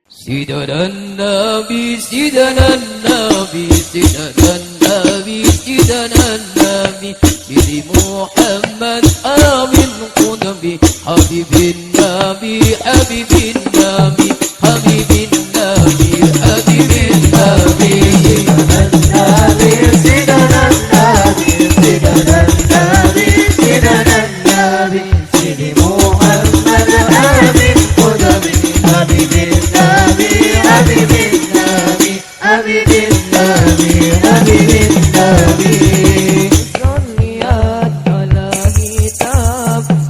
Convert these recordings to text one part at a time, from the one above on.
سيدنا النبي سيدنا النبي سيدنا النبي سيدنا النبي سيدي محمد آمين قدبي حبيب النبي حبيب النبي حبيب النبي حبيب النبي سيدنا النبي سيدنا النبي سيدنا النبي سيدي محمد آمين قدبي حبيب النبي حبيب النبي حبيب النبي حبيب النبي صليات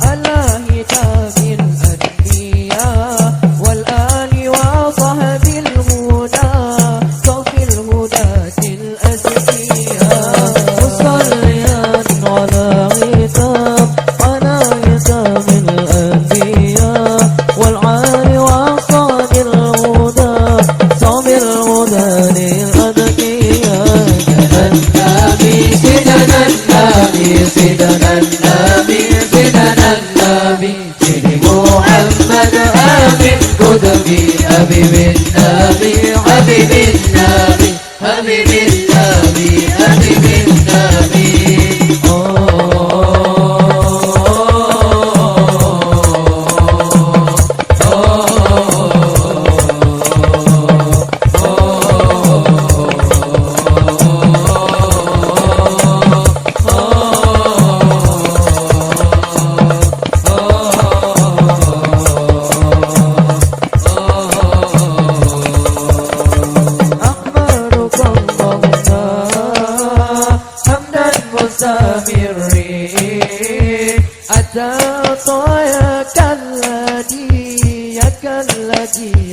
على كتاب الأنبياء والآل وصحب الهدى صف الهداة الأزكياء صليات على كتاب الأنبياء والآل وصحب الهدى صف الهدى للأذكياء سيدنا النبي سيدنا النبي سيدنا النبي سيدي محمد آمين قدبي حبيب النبي حبيب النبي حبيب النبي حبيب النبي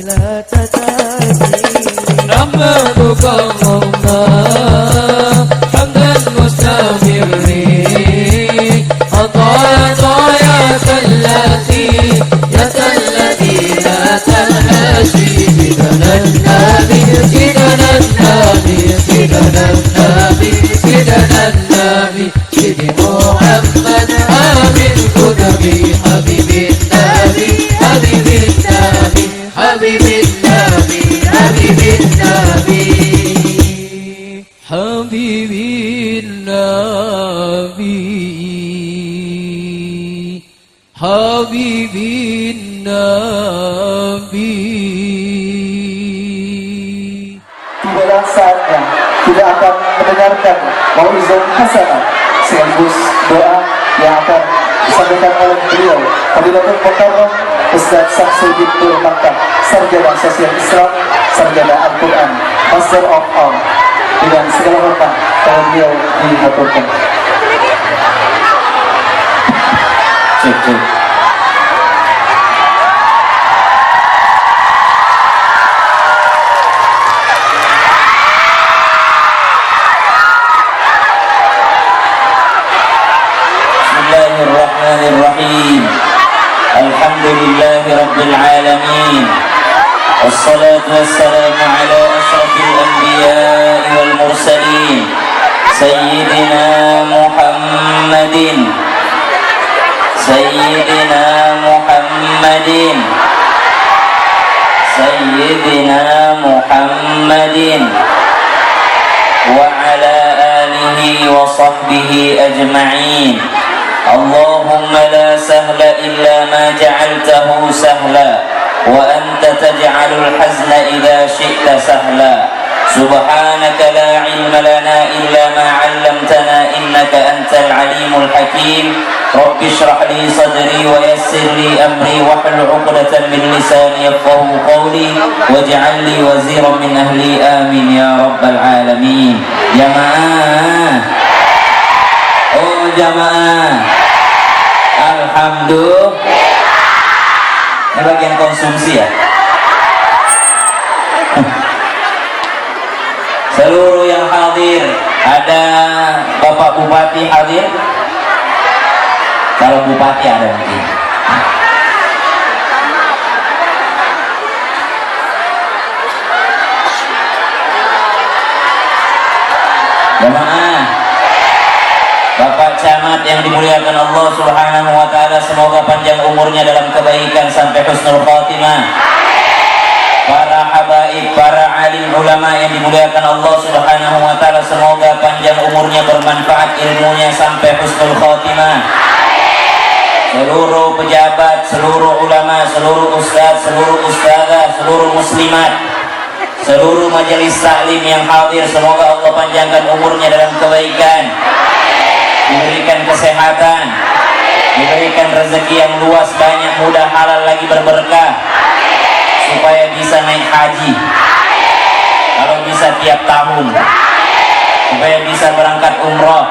لا تتاتي نحمدك اللهم حمدا مستمرين عطاياك التي الذي لا تنحشي سيدنا النبي سيدنا النبي سيدنا النبي سيدنا النبي سيدي محمد آمين قدبي حبيب النبي حبيب النبي حبيب النبي حبيب النبي حبيب النبي حبيب النبي. Tidaklah saatnya tidak akan mendengarkan mau'izah hasanah sekaligus doa yang akan disampaikan oleh beliau Fadilatul Mukarram Ustaz Samsuddin Nur Makkah, sarjana sosial Islam, sarjana Al-Quran, Master of All. Dengan segala hormat kalau beliau dihaturkan. Cek. Bismillahirrahmanirrahim. Alhamdulillahi Rabbil Alamin. Wassalatu wassalamu ala ashrafil anbiya'i wal mursalin Sayyidina Muhammadin Sayyidina Muhammadin Sayyidina Muhammadin wa ala alihi wa sahbihi ajma'in. Allahumma la sahla illa ma ja'altahu sahla wa anta taj'alul hazna idha syi'ta sahla. Subhanaka la ilma lana illa ma 'allamtana innaka antal alimul hakim. Rabbi shrah li sadri wa yassir li amri wahlul 'uqdatam min lisani yafqahu qawli waj'al li waziran min ahli amin ya rabbal alamin. Jamaah, oh jamaah, alhamdulillah. Ini bagian konsumsi ya. Seluruh yang hadir, ada Bapak Bupati hadir? Kalau Bupati ada mungkin. Jemaah, Bapak Camat yang dimuliakan Allah Subhanahu kebaikan sampai husnul khotimah. Para habaib, para alim ulama yang dimuliakan Allah Subhanahu wa taala, semoga panjang umurnya, bermanfaat ilmunya sampai husnul khotimah. Seluruh pejabat, seluruh ulama, seluruh ustaz, seluruh ustazah, seluruh muslimat, seluruh majelis taklim yang hadir, semoga Allah panjangkan umurnya dalam kebaikan, diberikan kesehatan, diberikan rezeki yang luas, banyak, mudah, halal lagi berberkah, supaya bisa naik haji, kalau bisa tiap tahun, supaya bisa berangkat umroh.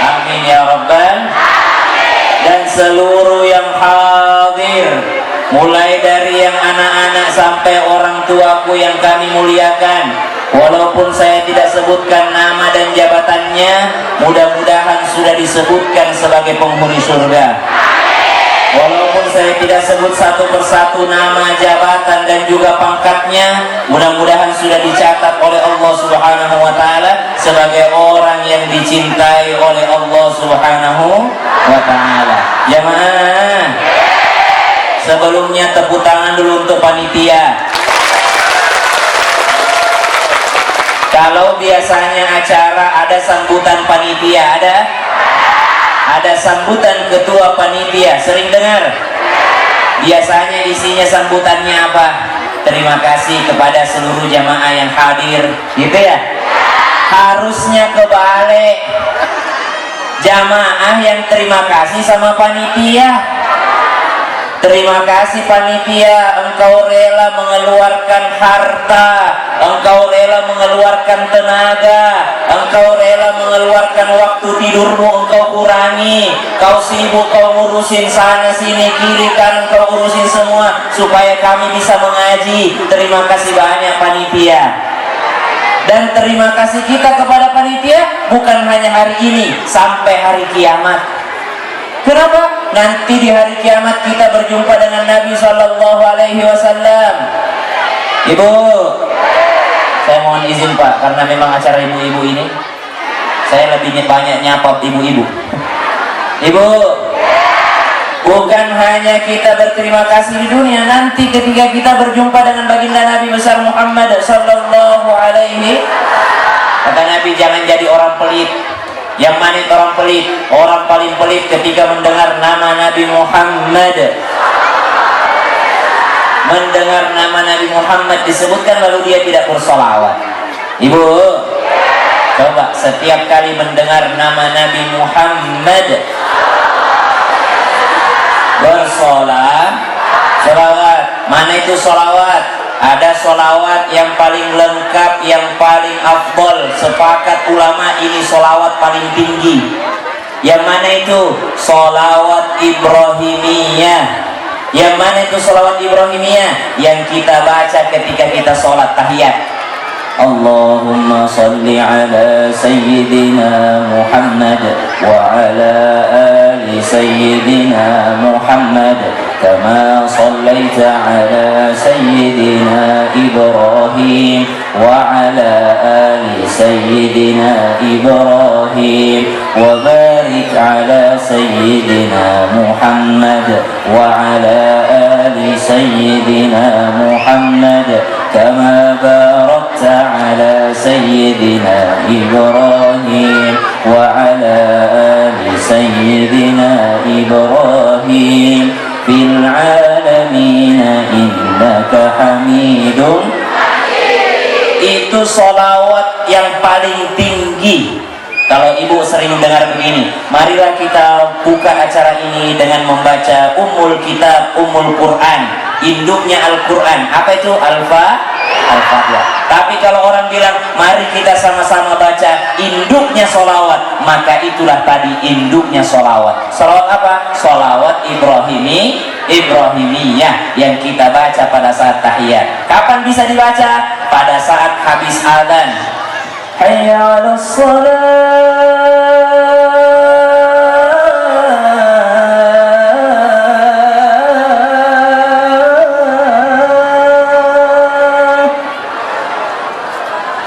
Amin ya rabbal. Dan seluruh yang hadir, mulai dari yang anak-anak sampai orang tuaku yang kami muliakan, walaupun saya tidak sebutkan nama dan jabatannya, mudah-mudahan sudah disebutkan sebagai penghuni surga. Walaupun saya tidak sebut satu persatu nama, jabatan dan juga pangkatnya, mudah-mudahan sudah dicatat oleh Allah Subhanahu wa taala sebagai orang yang dicintai oleh Allah Subhanahu wa taala. Jamaah, sebelumnya tepuk tangan dulu untuk panitia. Kalau biasanya acara ada sambutan panitia, ada sambutan ketua panitia, sering dengar? Biasanya isinya sambutannya apa? Terima kasih kepada seluruh jamaah yang hadir, gitu ya? Harusnya kebalik, jamaah yang terima kasih sama panitia. Terima kasih panitia, engkau rela mengeluarkan harta, engkau rela mengeluarkan tenaga, engkau rela mengeluarkan waktu tidurmu, engkau kurangi, kau sibuk, kau ngurusin sana sini kiri kanan, kau urusin semua supaya kami bisa mengaji. Terima kasih banyak panitia. Dan terima kasih kita kepada panitia bukan hanya hari ini, sampai hari kiamat. Kenapa? Nanti di hari kiamat kita berjumpa dengan Nabi Sallallahu Alaihi Wasallam. Ibu, saya mohon izin Pak, karena memang acara ibu-ibu ini, saya lebih banyak nyapa ibu-ibu. Ibu, bukan hanya kita berterima kasih di dunia, nanti ketika kita berjumpa dengan baginda Nabi besar Muhammad Sallallahu Alaihi, kata Nabi, jangan jadi orang pelit. Yang mana itu orang pelit? Orang paling pelit ketika mendengar nama Nabi Muhammad, mendengar nama Nabi Muhammad disebutkan lalu dia tidak bersolawat. Ibu, coba setiap kali mendengar nama Nabi Muhammad bersolawat. Mana itu solawat? Ada solawat yang paling lengkap, yang paling afdol. Sepakat ulama ini solawat paling tinggi. Yang mana itu? Solawat Ibrahimiyah. Yang mana itu solawat Ibrahimiyah? Yang kita baca ketika kita sholat tahiyat. Allahumma salli ala Sayyidina Muhammad wa ala ali Sayyidina Muhammad kama sallaita ala Sayyidina Ibrahim wa ala ali Sayyidina Ibrahim wa barik ala Sayyidina Muhammad wa ala ali Sayyidina Muhammad kama barakta على سيدنا إبراهيم وعلى آل سيدنا إبراهيم في العالمين إنك حميد. Itu sholawat yang paling tinggi. Kalau ibu sering mendengar begini, marilah kita buka acara ini dengan membaca Ummul Kitab, Ummul Quran, induknya Al-Quran. Apa itu? Al-Fatihah. Tapi kalau orang bilang mari kita sama-sama baca induknya sholawat, maka itulah tadi induknya sholawat. Sholawat apa? Sholawat Ibrahimiyah yang kita baca pada saat tahiyat. Kapan bisa dibaca? Pada saat habis adzan. Hayya 'alas shalah.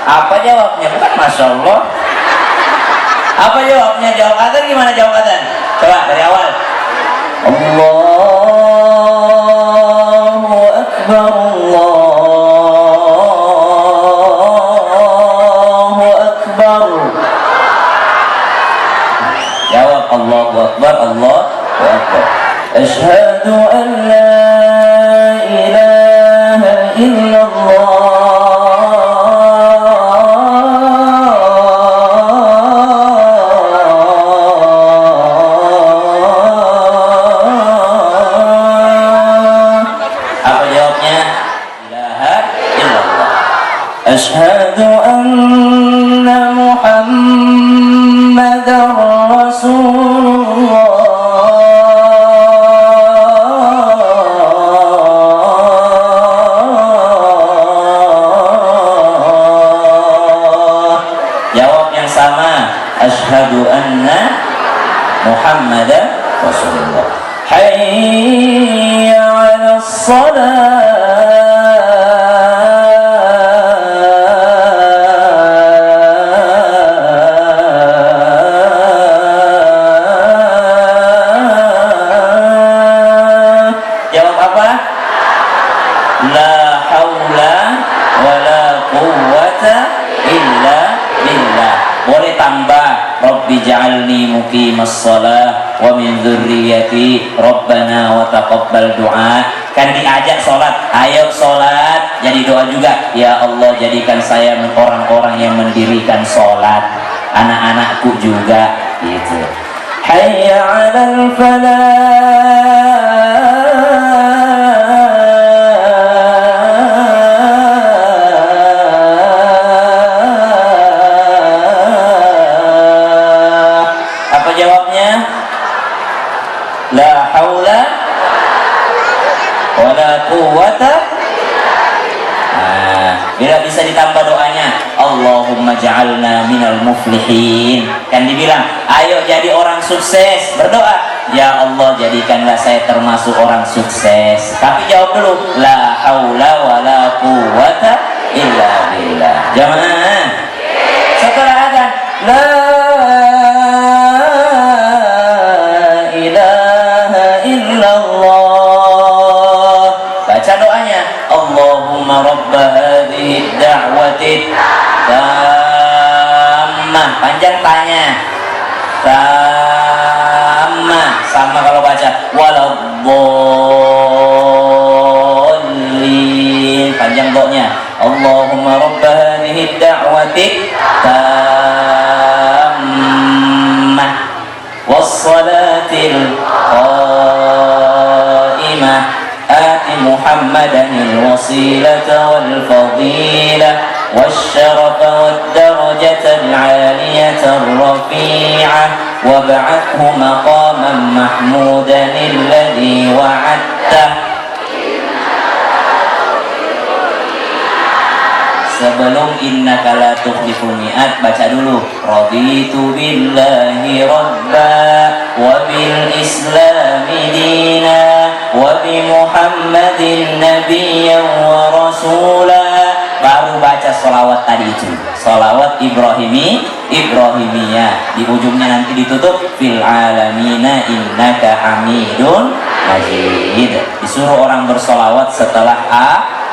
Apa jawabnya? Bukan Masya Allah. Apa jawabnya? Jawab adzan gimana jawab adzan? Coba dari awal. Allah أشهد أن لا إله إلا الله. Apa jawabnya? Ilaha illallah. Asyhadu anna Muhammadar Rasulullah. Jawab yang sama. Asyhadu anna Muhammadar Rasulullah. Hayya 'alas salat. Jawab apa? La haula wala quwwata illa billah. Boleh tambah Rabbi ja'alni muqimas shalah wa min dzurriyyati Rabbana wa taqabbal du'a. Kan diajak sholat, ayo sholat, jadi doa juga. Ya Allah, jadikan saya orang-orang yang mendirikan sholat, anak-anakku juga gitu. Hayya 'alal falah. Apa jawabnya? La haula wala quwwata. Bila bisa ditambah doanya, Allahumma ja'alna minal muflihin. Kan dibilang, ayo jadi orang sukses. Berdoa, ya Allah jadikanlah saya termasuk orang sukses. Tapi jawab dulu, la haula wala quwwata illa billah. Jamaah, setelah adzan, la ilaha illallah. Baca doanya, Allahumma rabba hadhihi da'wati tammah. Panjang tanya. Tammah. Sama kalau baca waladdallin. Panjang doanya. Allahumma rabba hadhihi da'wati tammah wassalatil qa'imah. آت محمدا الوسيلة والفضيلة والشرف والدرجة العالية الرفيعة وابعثه مقاما محمودا الذي وعدته. Sebelum innaka la tukhliful mi'ad, baca dulu raditu billahi rabba wa bil islami dina wa bi muhammadin nabiyyan wa rasula. Baru baca sholawat tadi itu, sholawat Ibrahimiyah. Di ujungnya nanti ditutup fil alamina innaka hamidun majid. Disuruh orang bersholawat setelah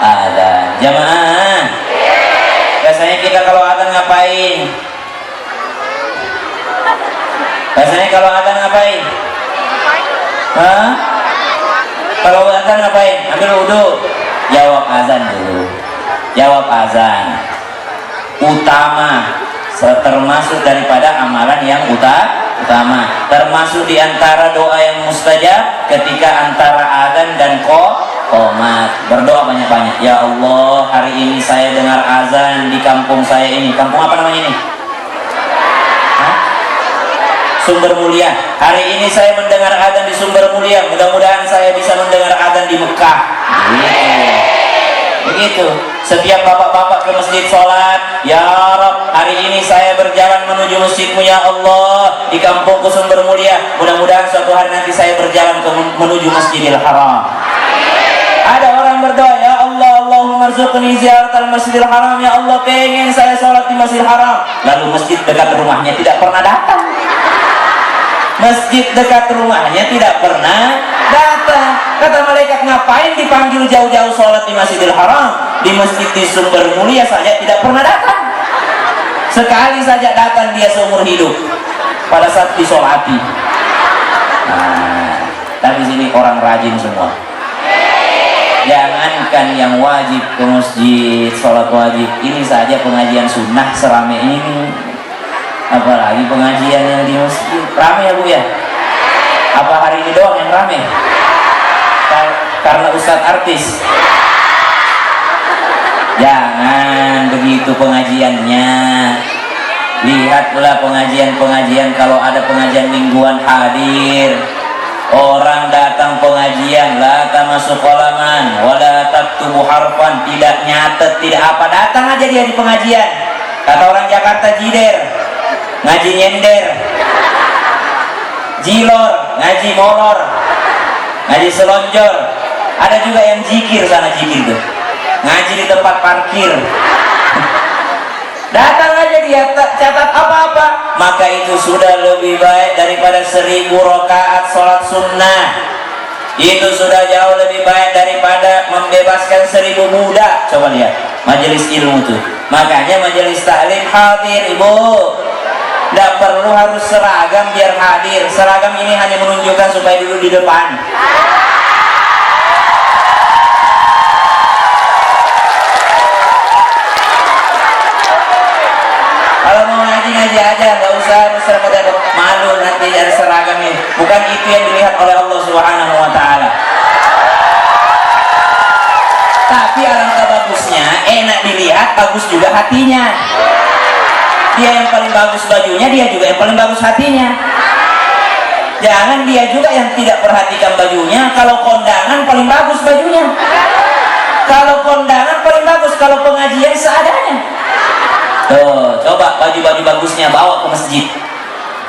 adzan. Jamaah, biasanya kita kalau adzan ngapain? Biasanya kalau adzan ngapain? Hah? Kalau adzan ngapain? Ambil wudu. Jawab azan dulu. Jawab azan. Utama, termasuk daripada amalan yang utama. Termasuk diantara doa yang mustajab ketika antara azan dan qomat. Berdoa banyak-banyak. Ya Allah, hari ini saya dengar azan di kampung saya ini. Kampung apa namanya ini? Hah? Sumber Mulia. Hari ini saya mendengar azan di Sumber Mulia. Mudah-mudahan saya bisa mendengar azan di Mekah. Begitu. Setiap bapak-bapak ke masjid sholat, ya Rabb, hari ini saya berjalan menuju masjidmu ya Allah di kampungku Sumber Mulia. Mudah-mudahan suatu hari nanti saya berjalan menuju Masjidil Haram. Ada orang berdoa, ya Allah, Allahumma rzuqni ziyaratal Masjidil Haram. Ya Allah, pengen saya sholat di Masjidil Haram. Lalu masjid dekat rumahnya tidak pernah datang. Masjid dekat rumahnya tidak pernah datang. Kata malaikat, ngapain dipanggil jauh-jauh sholat di Masjidil Haram? Di masjid di Sumber Mulia saja tidak pernah datang. Sekali saja datang dia seumur hidup pada saat disolati. Nah, tapi sini orang rajin semua. Jangankan yang wajib ke masjid, sholat wajib, ini saja pengajian sunnah serame ini, apalagi pengajian yang di masjid. Rame ya Bu ya? Apa hari ini doang yang rame? Karena ustadz artis? Jangan begitu pengajiannya. Lihatlah pengajian-pengajian, kalau ada pengajian mingguan hadir. Orang datang pengajian, la tamasuk qalaman wala taktubu harfan, tidak nyatet, tidak apa, datang aja dia di pengajian. Kata orang Jakarta jider, ngaji nyender. Jilor, ngaji molor, ngaji selonjor. Ada juga yang zikir sana, zikir tuh, ngaji di tempat parkir. Datang aja dia, catat apa-apa, maka itu sudah lebih baik daripada 1000 rakaat sholat sunnah. Itu sudah jauh lebih baik daripada membebaskan 1000 budak. Coba lihat majelis ilmu tuh, makanya majelis taklim hadir ibu. Tidak perlu harus seragam biar hadir. Seragam ini hanya menunjukkan supaya duduk di depan. Kalau mau ngaji aja, nggak usah harus seragam. Malu nanti ada seragamnya. Bukan itu yang dilihat oleh Allah Subhanahu Wa Taala. Tapi alangkah bagusnya, enak dilihat, bagus juga hatinya. Dia yang paling bagus bajunya, dia juga yang paling bagus hatinya. Jangan dia juga yang tidak perhatikan bajunya. Kalau kondangan paling bagus bajunya. Kalau kondangan paling bagus, kalau pengajian seadanya. Tuh, coba baju-baju bagusnya bawa ke masjid.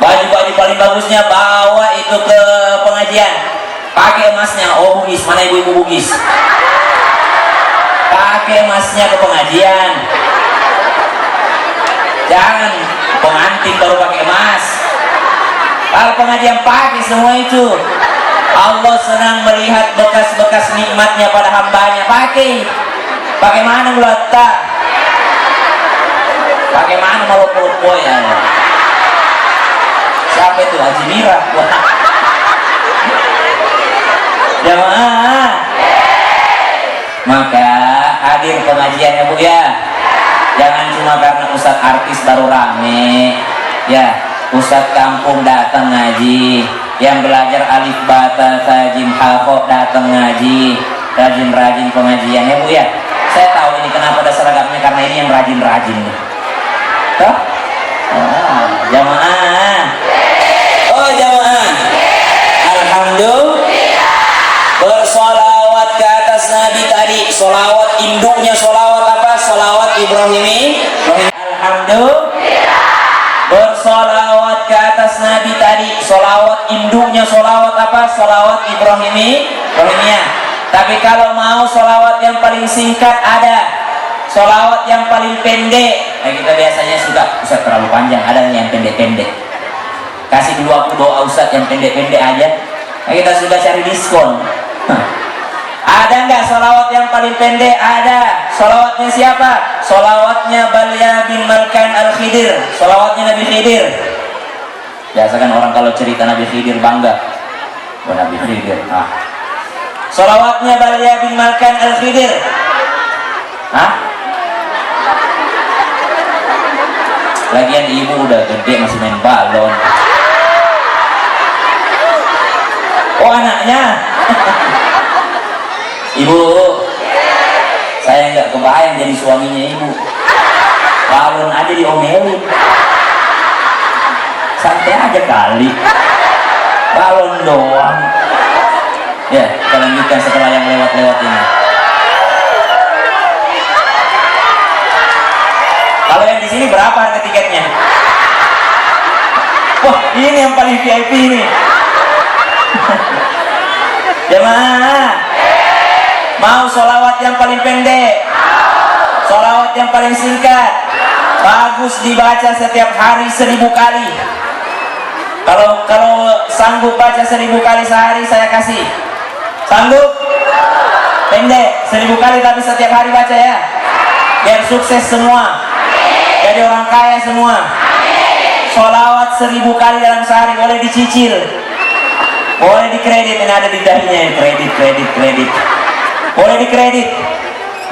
Baju-baju paling bagusnya bawa itu ke pengajian. Pakai emasnya, oh bugis, mana ibu-ibu bugis? Pakai emasnya ke pengajian. Jangan pengantin baru pakai emas. Kalau pengajian pakai semua itu. Allah senang melihat bekas-bekas nikmatnya pada hambanya. Pakai mana letak? Pakai mana mau popo ya? Siapa itu? Haji Mira. Jamaah. Maka hadir pengajiannya Bu ya. Jangan cuma karena ustadz artis baru rame. Ya, ustadz kampung datang ngaji. Yang belajar alif bata tajim hafo datang ngaji. Rajin-rajin pengajiannya Bu ya. Saya tahu ini kenapa ada seragamnya, karena ini yang rajin-rajin nih. Toh? Jamaah. Oh jamaah. Alhamdulillah. Bersolawat ke atas Nabi tadi. Solawat induknya solawat apa? Solawat Ibrahimi. Alhamdulillah. Bersolawat ke atas Nabi tadi. Solawat induknya solawat apa? Solawat Ibrahimiyah. Tapi kalau mau solawat yang paling singkat ada. Solawat yang paling pendek. Nah, kita biasanya suka Ustaz terlalu panjang, ada yang pendek-pendek. Kasih dulu aku doa Ustaz yang pendek-pendek aja. Nah, kita sudah cari diskon. Ada nggak solawat yang paling pendek? Ada. Solawatnya siapa? Solawatnya Balya bin Malkan Al-Khidir. Solawatnya Nabi Khidir. Biasa kan orang kalau cerita Nabi Khidir bangga. Oh, Nabi Khidir. Solawatnya Balya bin Malkan Al-Khidir. Lagian ibu udah gede masih main balon. Oh anaknya. Ibu, saya nggak kebayang jadi suaminya ibu. Balon aja diomelin. Santai aja kali. Balon doang. Ya, kita lanjutkan setelah yang lewat-lewat ini. Kalau yang di sini berapa harga tiketnya? Wah, ini yang paling VIP ini. Jemaah, mau solawat yang paling pendek, solawat yang paling singkat, bagus dibaca setiap hari 1000 kali. Kalau sanggup baca 1000 kali sehari saya kasih. Sanggup? Pendek 1000 kali tapi setiap hari baca ya. Biar sukses semua. Jadi orang kaya semua. Solawat 1000 kali dalam sehari, boleh dicicil. Boleh dikredit, ini ada di dahinya, kredit. Boleh dikredit.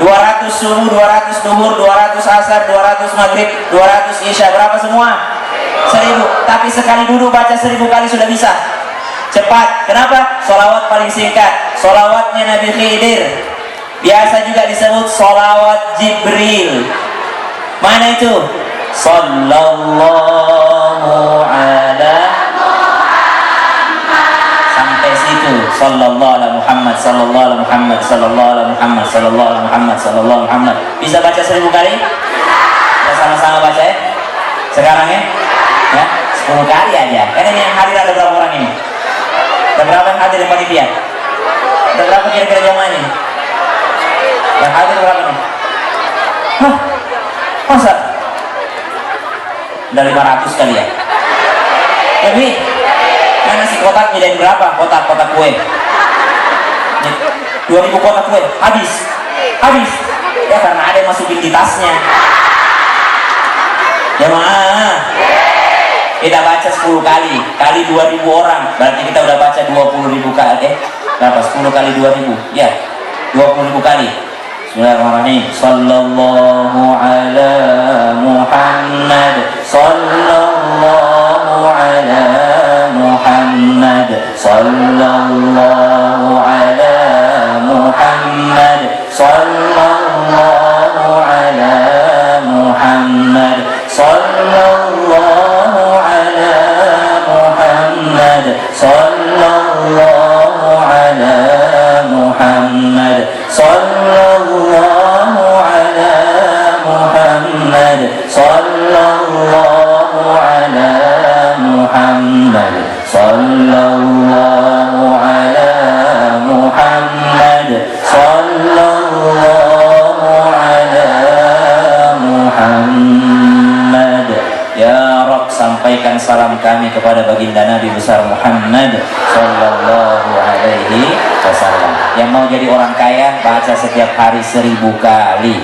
200 subuh, 200 duhur, 200 asar, 200 maghrib, 200 isya. Berapa semua? 1000. Tapi sekali duduk baca 1000 kali sudah bisa. Cepat. Kenapa? Sholawat paling singkat. Sholawatnya Nabi Khidir. Biasa juga disebut sholawat Jibril. Mana itu? Sallallahu ala sampai situ. Sallallahu ala Muhammad, sallallahu ala Muhammad, sallallahu ala Muhammad, sallallahu ala Muhammad, sallallahu ala Muhammad. Bisa baca 1000 kali? Kita sama-sama baca ya. Sekarang ya. Ya, 10 kali aja. Karena ini yang hadir ada berapa orang ini? Ada berapa yang hadir di panitia? Ada berapa kira-kira jamaah ini? Yang hadir berapa nih? Hah? Masa? Dari 500 kali ya? Lebih? Nah, nasi kotak nyedain berapa? Kotak kue 2000 kotak kue habis ya karena ada yang masukin di tasnya. Jemaah, kita baca 10 kali 2000 orang, berarti kita udah baca 20.000 kali. Berapa? 10 kali 2000 ya, 20.000 kali. Bismillahirrahmanirrahim. Sallallahu ala Muhammad, sallallahu ala Muhammad, sallallahu ala Muhammad, sallallahu ala Muhammad, sallallahu ala Muhammad, sallallahu ala Muhammad, sallallahu ala Muhammad, sallallahu ala Muhammad, sallallahu ala Muhammad, sallallahu ala Muhammad. Ya Rabb, sampaikan salam kami kepada baginda Nabi besar Muhammad sallallahu alaihi wasallam. Yang mau jadi orang kaya, baca setiap hari 1000 kali.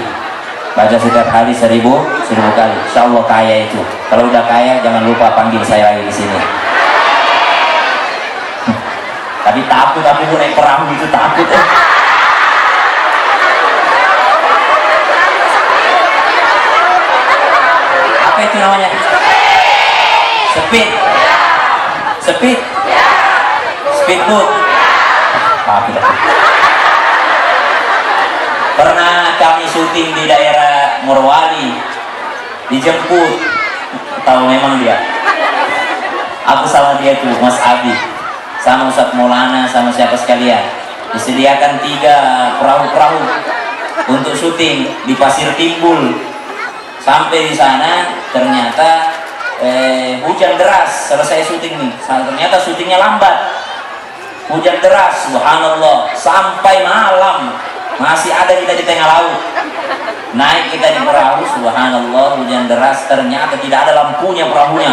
Baca setiap hari 1000 kali. Insya Allah kaya itu. Kalau udah kaya, jangan lupa panggil saya lagi di sini. Tapi takut aku naik perahu itu takut. Apa itu namanya? Speedboat. Takut aku. Pernah kami syuting di daerah Morowali, dijemput, tahu memang dia. Aku sama dia tuh, Mas Abi, sama Ustadz Maulana, sama siapa sekalian. Disediakan 3 perahu-perahu untuk syuting di Pasir Timbul. Sampai di sana ternyata hujan deras. Selesai syuting nih, ternyata syutingnya lambat. Hujan deras, subhanallah, sampai malam masih ada kita di tengah laut. Naik kita di perahu, subhanallah, hujan deras, ternyata tidak ada lampunya perahunya.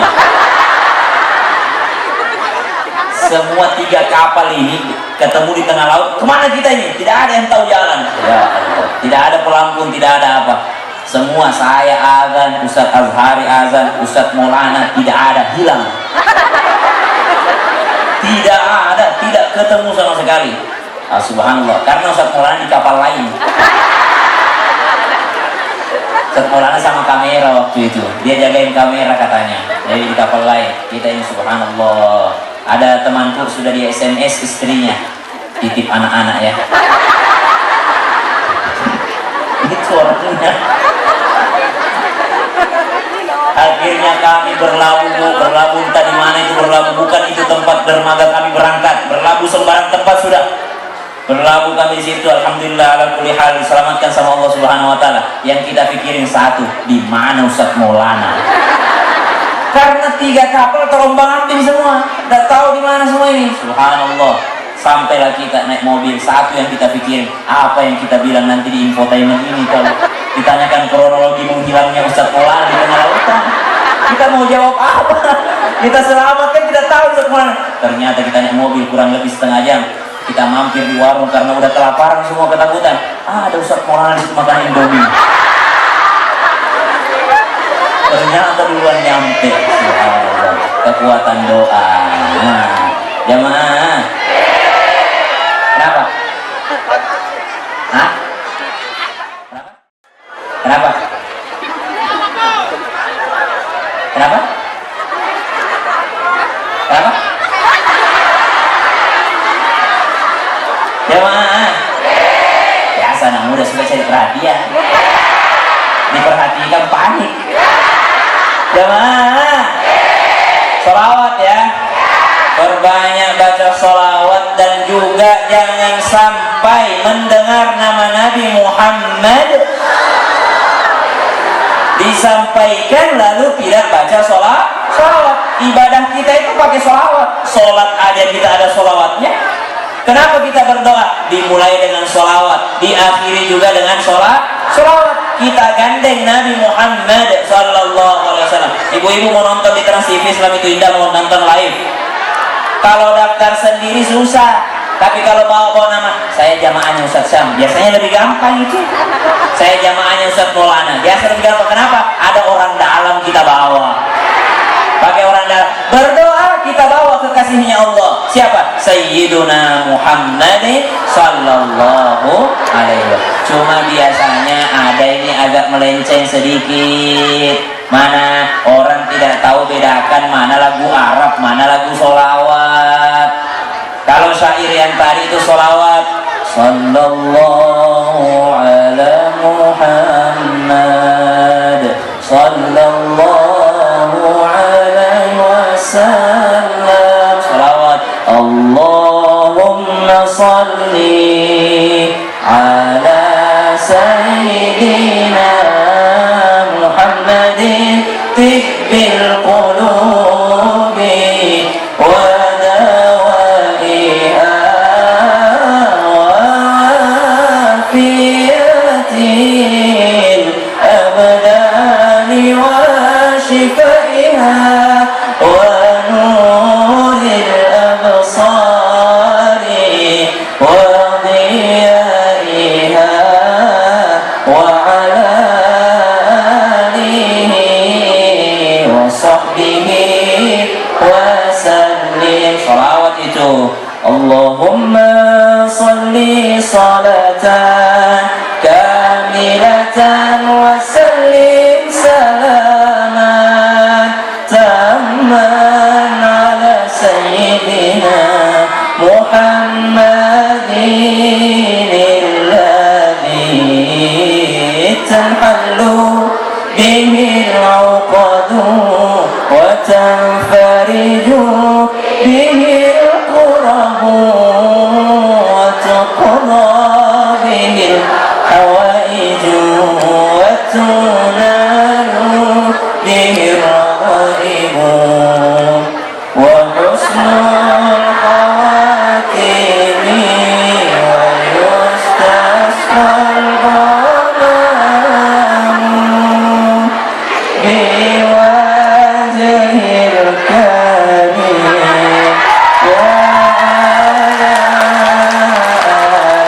Semua 3 kapal ini ketemu di tengah laut. Kemana kita ini? Tidak ada yang tahu jalan. Ya Allah, tidak ada pelampung, tidak ada apa. Semua, saya azan, Ustadz Azhari azan, Ustadz Maulana, tidak ada, hilang. Tidak ada, tidak ketemu sama sekali. Subhanallah, karena Ustadz Maulana di kapal lain. Ustadz Maulana sama kamera waktu itu, dia jagain kamera katanya. Jadi di kapal lain, kita ini subhanallah. Ada temanku sudah di SMS istrinya, titip anak-anak ya. Itu orangnya. Akhirnya kami berlabuh entah di mana itu berlabuh, bukan itu tempat dermaga kami berangkat, berlabuh sembarang tempat sudah. Berlabuh kami di situ, alhamdulillah ala kulli hal, diselamatkan sama Allah Subhanahu wa taala. Yang kita pikirin satu, di mana Ustadz Maulana? Karena 3 kapal terombang-ambing semua, enggak tahu di mana semua ini. Subhanallah. Sampailah kita naik mobil, satu yang kita pikirin, apa yang kita bilang nanti di infotainment ini kalau ditanyakan kronologi menghilangnya Ustadz Maulana di tengah lautan. Kita mau jawab apa? Kita selamatkan, tidak tahu Ustadz Maulana. Ternyata kita naik mobil kurang lebih setengah jam. Kita mampir di warung karena udah kelaparan semua, ketakutan. Ada Ustadz Maulana di situ makan Indomie. Ternyata duluan nyampe. Kekuatan doa. Nah, jamaah, sudah cari perhatian, diperhatikan panik. Jamaah sholawat ya, perbanyak baca sholawat, dan juga jangan sampai mendengar nama Nabi Muhammad disampaikan lalu tidak baca sholawat. Ibadah kita itu pakai sholawat, sholat aja kita ada sholawatnya. Kenapa kita berdoa? Dimulai dengan sholawat, diakhiri juga dengan sholawat. Kita gandeng Nabi Muhammad Sallallahu Alaihi Wasallam. Ibu-ibu mau nonton di Trans TV Islam itu Indah, mau nonton live. Kalau daftar sendiri susah, tapi kalau bawa nama, saya jamaahnya Ustaz Syam, biasanya lebih gampang itu. Saya jamaahnya Ustaz Maulana, biasa lebih gampang. Kenapa? Ada orang dalam kita bawa. Pakai orang dalam, berdoa kita bawa kekasihnya Allah. Siapa? Sayyiduna Muhammad Sallallahu Alaihi Wasallam. Cuma biasanya ada ini agak melenceng sedikit. Mana orang tidak tahu bedakan mana lagu Arab, mana lagu sholawat. Kalau syair yang tadi itu sholawat, Sallallahu ala Muhammad, Sallallahu alaihi wasallam. Sholawat, Allahumma salli ala Sayyidina Muhammadin tibbil qulubi wa dawaiha wa fiyatil abdani wa shifaiha wa nuril absari wa diyaiha wa ala alihi wa sahbihi wa sallim. Sholawat itu Allahumma salli salatan kamilatan wa sallim salaman tamman ala sayyidina Muhammadin alladhi tanhallu bihi al-uqadu wa tanfariju bihi al-qurabu wa tuqda bihi al-hawaiju wa tunalu bihi al-ghaibu wa husnul khawatimi wa yustasqal ghamamu biwajhil karim wa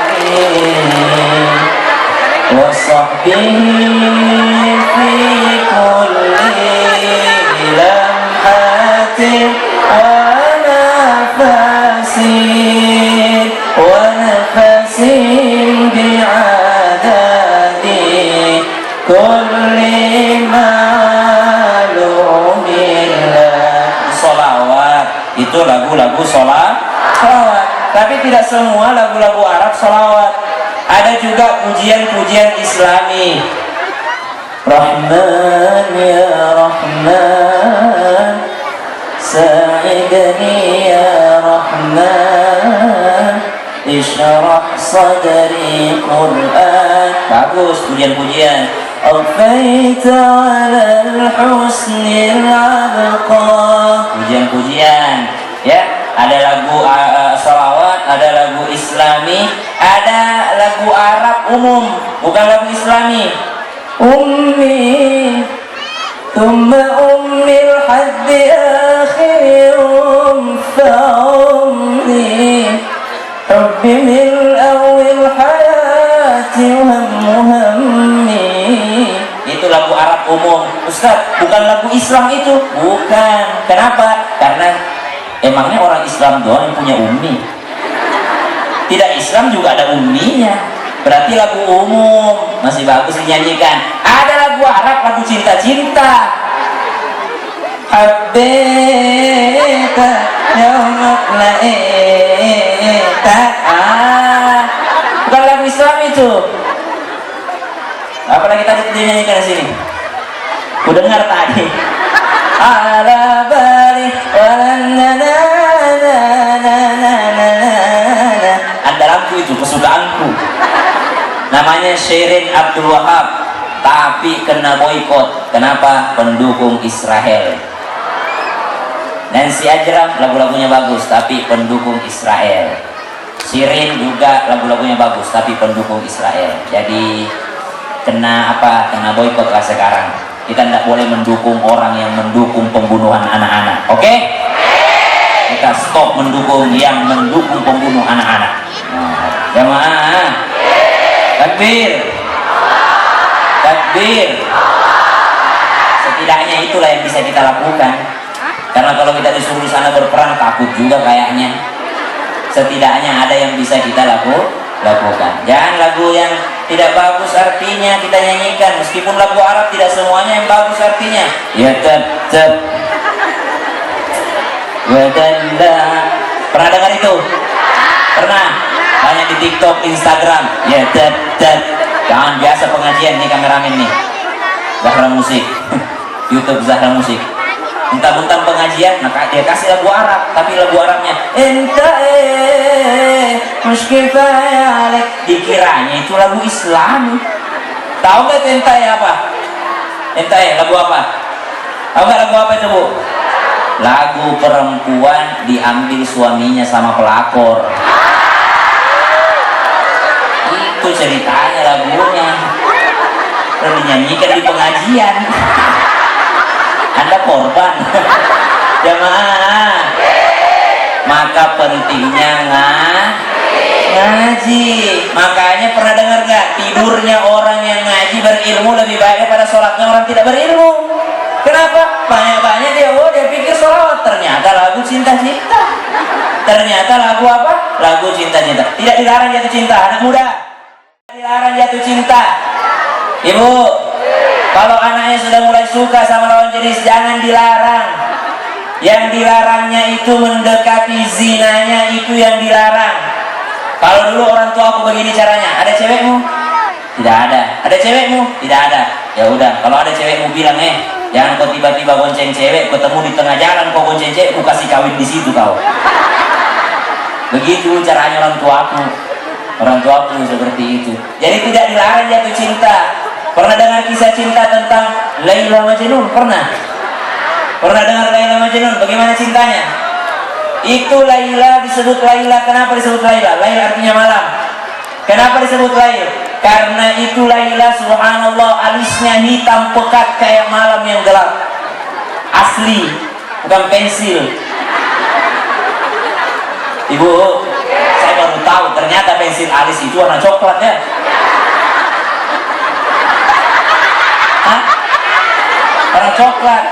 alihi wa sahbihi fi kulli lamhatin wa nafasin bi'adadi kulli ma'lumillah. Sholawat itu lagu-lagu sholawat, tapi tidak semua lagu-lagu Arab sholawat. Ada juga pujian-pujian Islami. Rahman ya Rahman, sa'idni ya Rahman, ishrah sadri Quran. Bagus pujian-pujian. Alfaita ala al-husnil abqa. Pujian-pujian ya. Ada lagu salawat, ada lagu Islami, ada lagu Arab umum, bukan lagu Islami. Ummi thumma ummil haddi akhirum fa ummi hubbi min awil hayati hammi. Itu lagu Arab umum. Ustaz, bukan lagu Islam itu? Bukan. Kenapa? Karena emangnya orang Islam doang yang punya ummi? Tidak Islam juga ada umminya. Berarti lagu umum masih bagus dinyanyikan. Ada lagu Arab, lagu cinta-cinta. Habbita yaumak laita. Bukan lagu Islam itu. dia nyanyikan di sini. Ku dengar tadi. Ala bali andalanku itu, kesukaanku. Namanya Shirin Abdul Wahab, tapi kena boykot. Kenapa? Pendukung Israel. Nancy Ajram lagu-lagunya bagus, tapi pendukung Israel. Shirin juga lagu-lagunya bagus, tapi pendukung Israel. Jadi kena apa? Kena boykot lah sekarang. Kita tidak boleh mendukung orang yang mendukung pembunuhan anak-anak. Oke? Kita stop mendukung yang mendukung pembunuh anak-anak. Nah, jamaah. Takbir. Takbir. Setidaknya itulah yang bisa kita lakukan. Karena kalau kita disuruh di sana berperang, takut juga kayaknya. Setidaknya ada yang bisa kita lakukan. Jangan lagu yang tidak bagus artinya kita nyanyikan. Meskipun lagu Arab tidak semuanya yang bagus artinya. Ya tetap wadalla. Pernah dengar itu? Pernah? Banyak di TikTok, Instagram. Ya tetap. Jangan biasa pengajian nih kameramen nih. Zahra Musik. YouTube Zahra Musik. Mentang-mentang pengajian, maka dia kasih lagu Arab, tapi lagu Arabnya enta muskifaya, dikiranya itu lagu Islam. Tahu nggak itu enta apa? Enta lagu apa? Tahu nggak lagu apa itu, Bu? Lagu perempuan diambil suaminya sama pelakor. Itu ceritanya lagunya. Terus dinyanyikan di pengajian. Anda korban. Jamaah. Maka pentingnya ngaji. Makanya pernah dengar nggak, tidurnya orang yang ngaji berilmu lebih baik daripada sholatnya orang tidak berilmu. Kenapa? Banyak-banyak dia pikir sholawat, ternyata lagu cinta-cinta. Ternyata lagu apa? Lagu cinta-cinta. Tidak dilarang jatuh cinta, anak muda. Tidak dilarang jatuh cinta. Ibu, kalau anaknya sudah mulai suka sama lawan jenis, jangan dilarang. Yang dilarangnya itu mendekati zinanya, itu yang dilarang. Kalau dulu orang tua aku begini caranya, ada cewekmu? Tidak ada. Ada cewekmu? Tidak ada. Ya udah, kalau ada cewekmu bilang, jangan kau tiba-tiba gonceng cewek, ketemu di tengah jalan kau gonceng cewek, aku kasih kawin di situ kau. Begitu caranya orang tuaku. Orang tuaku seperti itu. Jadi tidak dilarang jatuh cinta. Pernah dengar kisah cinta tentang Laila Majnun? Pernah? Pernah dengar Laila Majnun? Bagaimana cintanya? Itu Laila disebut Laila. Kenapa disebut Laila? Laila artinya malam. Kenapa disebut Laila? Karena itu Laila, subhanallah, alisnya hitam pekat kayak malam yang gelap. Asli, bukan pensil. Ibu, saya baru tahu ternyata pensil alis itu warna coklat ya. Warna coklat,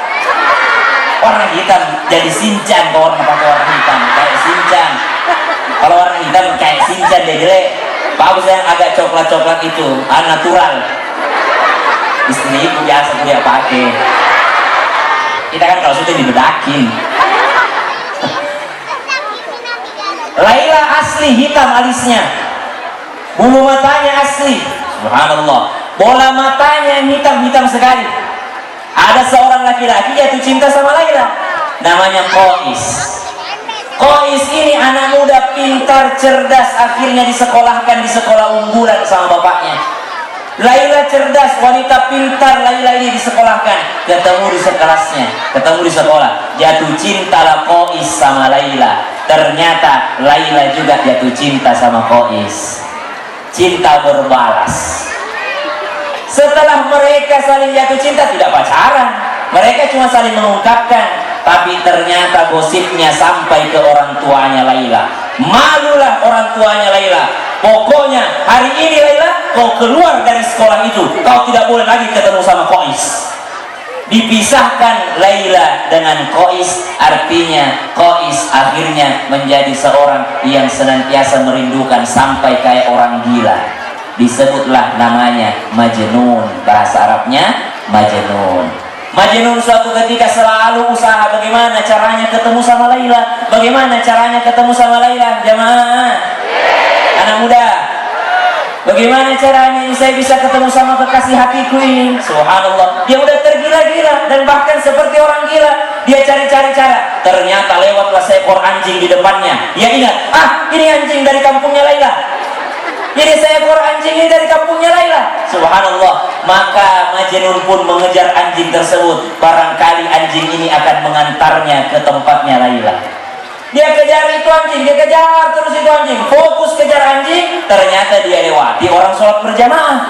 warna hitam jadi Shinchan. Kalau warna pakai warna hitam kayak Shinchan. Kalau warna hitam kayak Shinchan dia jelek. Bagus yang agak coklat-coklat itu, natural. Istri ibu biasa dia pakai. Kita kan kalau sudah dibedakin. Laila asli hitam alisnya, bulu matanya asli, subhanallah. Bola matanya yang hitam sekali. Ada seorang laki-laki jatuh cinta sama Laila, namanya Qais. Qais ini anak muda pintar, cerdas, akhirnya disekolahkan di sekolah unggulan sama bapaknya. Laila cerdas, wanita pintar, Laila ini disekolahkan, ketemu di sekelasnya, ketemu di sekolah, jatuh cintalah Qais sama Laila. Ternyata Laila juga jatuh cinta sama Qais. Cinta berbalas. Setelah mereka saling jatuh cinta, tidak pacaran, mereka cuma saling mengungkapkan. Tapi ternyata gosipnya sampai ke orang tuanya Laila. Malulah orang tuanya Laila. Pokoknya hari ini Laila, kau keluar dari sekolah itu, kau tidak boleh lagi ketemu sama Qais. Dipisahkan Laila dengan Qais, artinya Qais akhirnya menjadi seorang yang senantiasa merindukan sampai kayak orang gila. Disebutlah namanya Majnun, bahasa Arabnya Majnun. Majnun suatu ketika selalu usaha bagaimana caranya ketemu sama Laila. Bagaimana caranya ketemu sama Laila, jamaah? Anak muda, Bagaimana caranya ini saya bisa ketemu sama kekasih hatiku ini? Subhanallah, dia udah tergila-gila dan bahkan seperti orang gila. Dia cari-cari cara. Ternyata lewatlah seekor anjing di depannya. Dia ingat, ini anjing dari kampungnya Laila. Jadi seekor anjing ini dari kampungnya Laila. Subhanallah. Maka Majnun pun mengejar anjing tersebut. Barangkali anjing ini akan mengantarnya ke tempatnya Laila. Dia kejar itu anjing, dia kejar terus itu anjing, fokus kejar anjing. Ternyata dia lewati orang sholat berjamaah.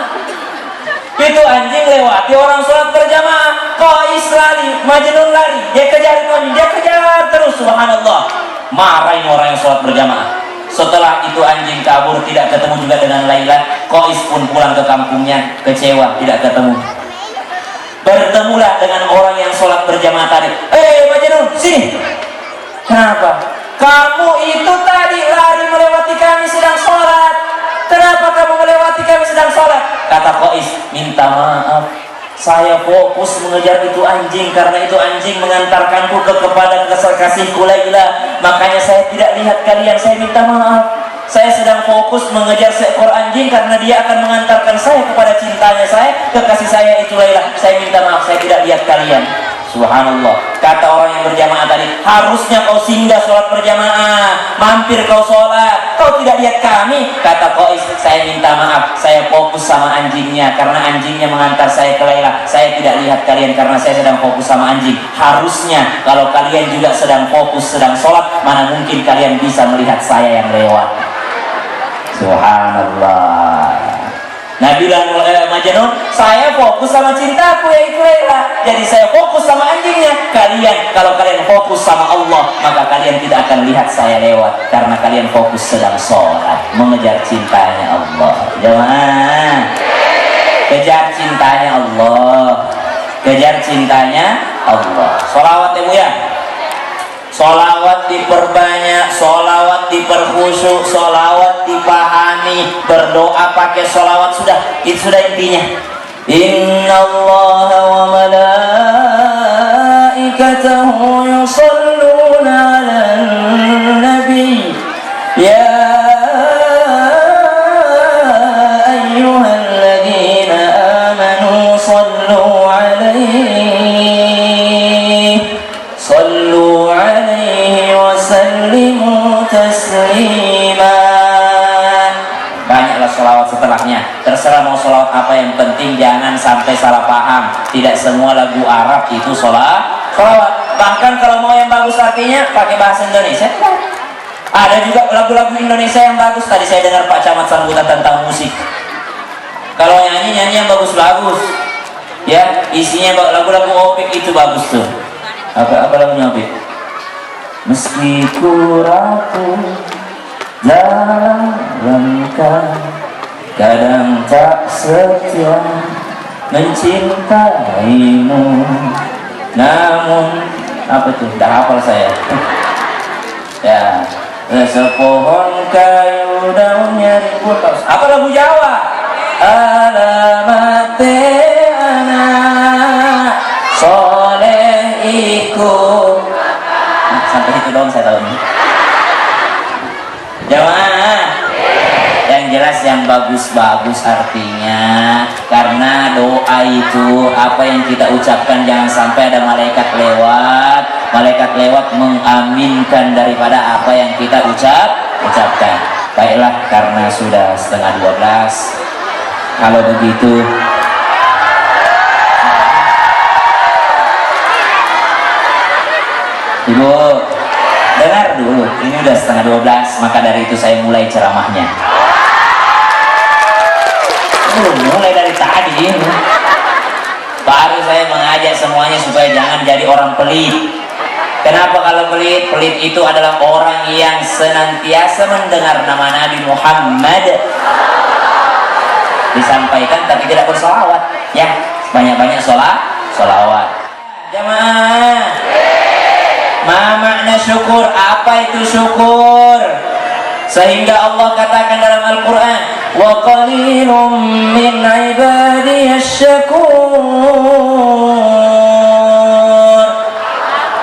Itu anjing lewati orang sholat berjamaah. Qais lari, Majnun lari, dia kejar itu anjing, dia kejar terus. Subhanallah. Marahin orang yang sholat berjamaah. Setelah itu anjing kabur, tidak ketemu juga dengan Laila. Qais pun pulang ke kampungnya, kecewa, tidak ketemu. Bertemulah dengan orang yang sholat berjamaah tadi. Majnun, sini. Kenapa? Kamu itu tadi lari melewati kami sedang sholat. Kenapa kamu melewati kami sedang sholat? Kata Qais, minta maaf. Saya fokus mengejar itu anjing karena itu anjing mengantarkanku kepada kekasihku Laila. Makanya saya tidak lihat kalian. Saya minta maaf. Saya sedang fokus mengejar seekor anjing karena dia akan mengantarkan saya kepada cintanya saya, kekasih saya itu Laila. Saya minta maaf, saya tidak lihat kalian. Subhanallah. Kata orang yang berjamaah tadi, harusnya kau singgah sholat berjamaah, mampir kau sholat, kau tidak lihat kami. Kata Qais, saya minta maaf, saya fokus sama anjingnya karena anjingnya mengantar saya ke Laila. Saya tidak lihat kalian karena saya sedang fokus sama anjing. Harusnya kalau kalian juga sedang fokus, sedang sholat, mana mungkin kalian bisa melihat saya yang lewat. Subhanallah. Nah bilang Majnun, saya fokus sama cintaku yaitu Laila. Jadi saya fokus sama anjingnya. Kalian, kalau kalian fokus sama Allah, maka kalian tidak akan lihat saya lewat karena kalian fokus sedang sholat, mengejar cintanya Allah. Jemaah, kejar cintanya Allah, kejar cintanya Allah. Sholawat ya Bu ya. Sholawat diperbanyak, sholawat diperkhusyuk, sholawat dipahami, berdoa pakai sholawat, sudah, itu sudah intinya. Inna Allah wa malaikatahu yusalluna ala nabi ya ayyuhalladzina amanu sallu alaihi wasallimu taslima. Banyaklah sholawat setelahnya. Terserah mau sholawat apa, yang penting jangan sampai salah paham. Tidak semua lagu Arab itu sholawat. Bahkan kalau mau yang bagus artinya pakai bahasa Indonesia. Ada juga lagu-lagu Indonesia yang bagus. Tadi saya dengar Pak Camat sambutan tentang musik. Kalau nyanyi yang bagus-bagus, ya isinya lagu-lagu Opik itu bagus tuh. Apa lagunya Opik? Meski ku rapuh dalam langkah, kadang tak setia mencintaimu. Namun apa tuh? Dah hafal saya. Ya, sepohon kayu daunnya ribut. Apa lagu Jawa? Alamate anak soleh ikut. Sampai itu doang saya tahu nih. Jamaah, yang jelas yang bagus-bagus artinya, karena doa itu apa yang kita ucapkan jangan sampai ada malaikat lewat mengaminkan daripada apa yang kita ucapkan. Baiklah, karena sudah 11:30, kalau begitu Ibu, dengar dulu, ini udah 11:30, maka dari itu saya mulai ceramahnya. Mulai dari tadi, baru saya mengajak semuanya supaya jangan jadi orang pelit. Kenapa kalau pelit? Pelit itu adalah orang yang senantiasa mendengar nama Nabi Muhammad disampaikan tapi tidak bersolawat. Ya, banyak-banyak solawat. Jamaah, ma makna syukur? Apa itu syukur? Sehingga Allah katakan dalam Al-Quran, wa qalilum min ibadiyasy syakur.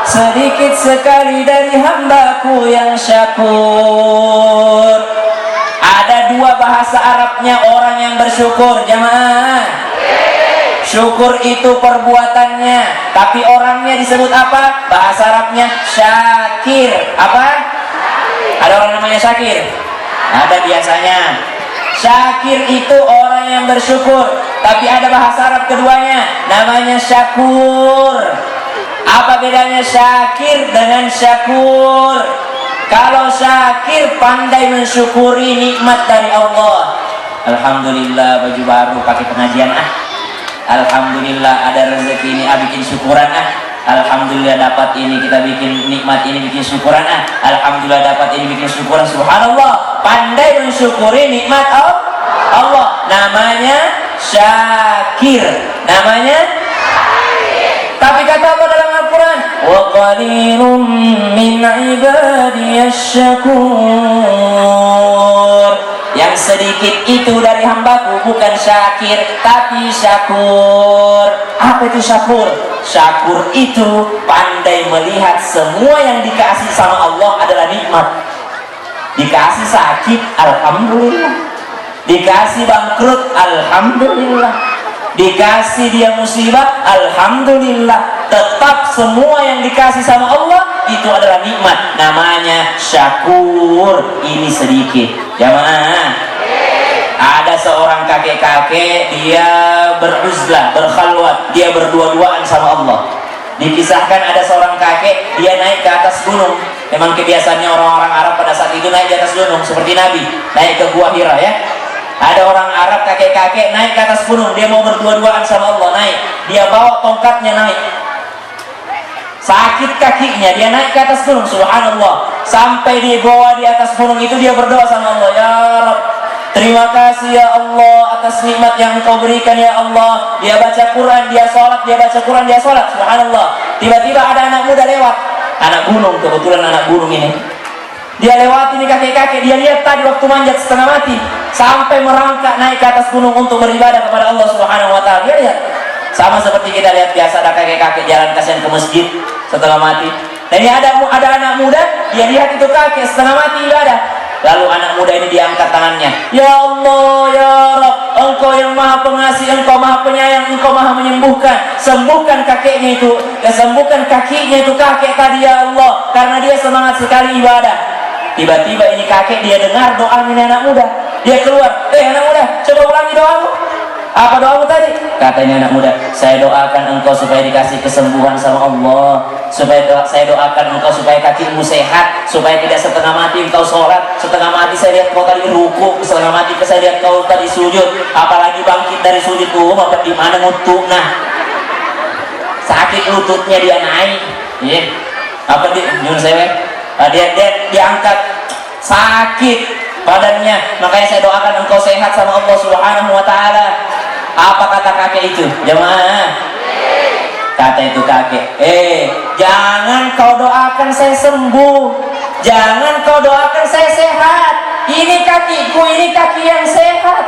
Sedikit sekali dari hambaku yang syakur. Ada kedua bahasa Arabnya orang yang bersyukur. Jamaah, syukur itu perbuatannya, tapi orangnya disebut apa? Bahasa Arabnya syakir. Apa? Ada orang namanya syakir? Ada biasanya. Syakir itu orang yang bersyukur, tapi ada bahasa Arab keduanya, namanya syakur. Apa bedanya syakir dengan syakur? Kalau syakir pandai mensyukuri nikmat dari Allah. Alhamdulillah baju baru pakai pengajian Alhamdulillah ada rezeki ini bikin syukuran Alhamdulillah dapat ini kita bikin nikmat ini bikin syukuran Alhamdulillah dapat ini bikin syukuran. Subhanallah, pandai mensyukuri nikmat Allah, namanya syakir. Namanya. Tapi kata Allah dalam Al-Quran, wa qalilun min ibadiyasy syakur. Yang sedikit itu dari hambaku bukan syakir, tapi syakur. Apa itu syakur? Syakur itu pandai melihat semua yang dikasih sama Allah adalah nikmat. Dikasih sakit, alhamdulillah. Dikasih bangkrut, alhamdulillah. Dikasih dia musibah, alhamdulillah. Tetap semua yang dikasih sama Allah itu adalah nikmat. Namanya syakur. Ini sedikit. Jamaah, ada seorang kakek-kakek, dia beruzlah, berkhalwat, dia berdua-duaan sama Allah. Dikisahkan ada seorang kakek, dia naik ke atas gunung. Memang kebiasaannya orang-orang Arab pada saat itu naik di atas gunung, seperti Nabi naik ke Gua Hira ya. Ada orang Arab kakek-kakek naik ke atas gunung, dia mau berdua-duaan sama Allah, naik. Dia bawa tongkatnya naik. Sakit kakinya, dia naik ke atas gunung, subhanallah. Sampai dia bawa di atas gunung itu, dia berdoa sama Allah, ya Rabb, terima kasih ya Allah atas nikmat yang Engkau berikan ya Allah. Dia baca Quran, dia sholat, dia baca Quran, dia sholat, subhanallah. Tiba-tiba ada anak muda lewat, anak gunung, kebetulan anak gunung ini. Dia lewati ini kakek-kakek, dia lihat tadi waktu manjat setengah mati, sampai merangkak naik ke atas gunung untuk beribadah kepada Allah Subhanahu wa Ta'ala. Dia lihat, sama seperti kita lihat biasa ada kakek-kakek jalan kasihan ke masjid setelah mati. Dan ada anak muda, dia lihat itu kakek setengah mati ibadah. Lalu anak muda ini diangkat tangannya, ya Allah, ya Rabb, Engkau yang maha pengasih, Engkau maha penyayang, Engkau maha menyembuhkan. Sembuhkan kakeknya itu, sembuhkan kakinya itu kakek tadi ya Allah, karena dia semangat sekali ibadah. Tiba-tiba ini kakek, dia dengar doa ini anak muda. Dia keluar, anak muda, coba ulangi doamu. Apa doamu tadi? Katanya anak muda, saya doakan engkau supaya dikasih kesembuhan sama Allah, saya doakan engkau supaya kakimu sehat, supaya tidak setengah mati engkau sholat, setengah mati saya lihat kau tadi ruku, setengah mati saya lihat kau tadi sujud, apalagi bangkit dari sujud apa di mana ngutuk. Nah, sakit lututnya dia naik, apa dia diangkat, sakit badannya. Makanya saya doakan engkau sehat sama Allah Subhanahu wa Ta'ala. Apa kata kakek itu? Jemaah, kata itu kakek, jangan kau doakan saya sembuh, jangan kau doakan saya sehat. Ini kakiku, ini kaki yang sehat.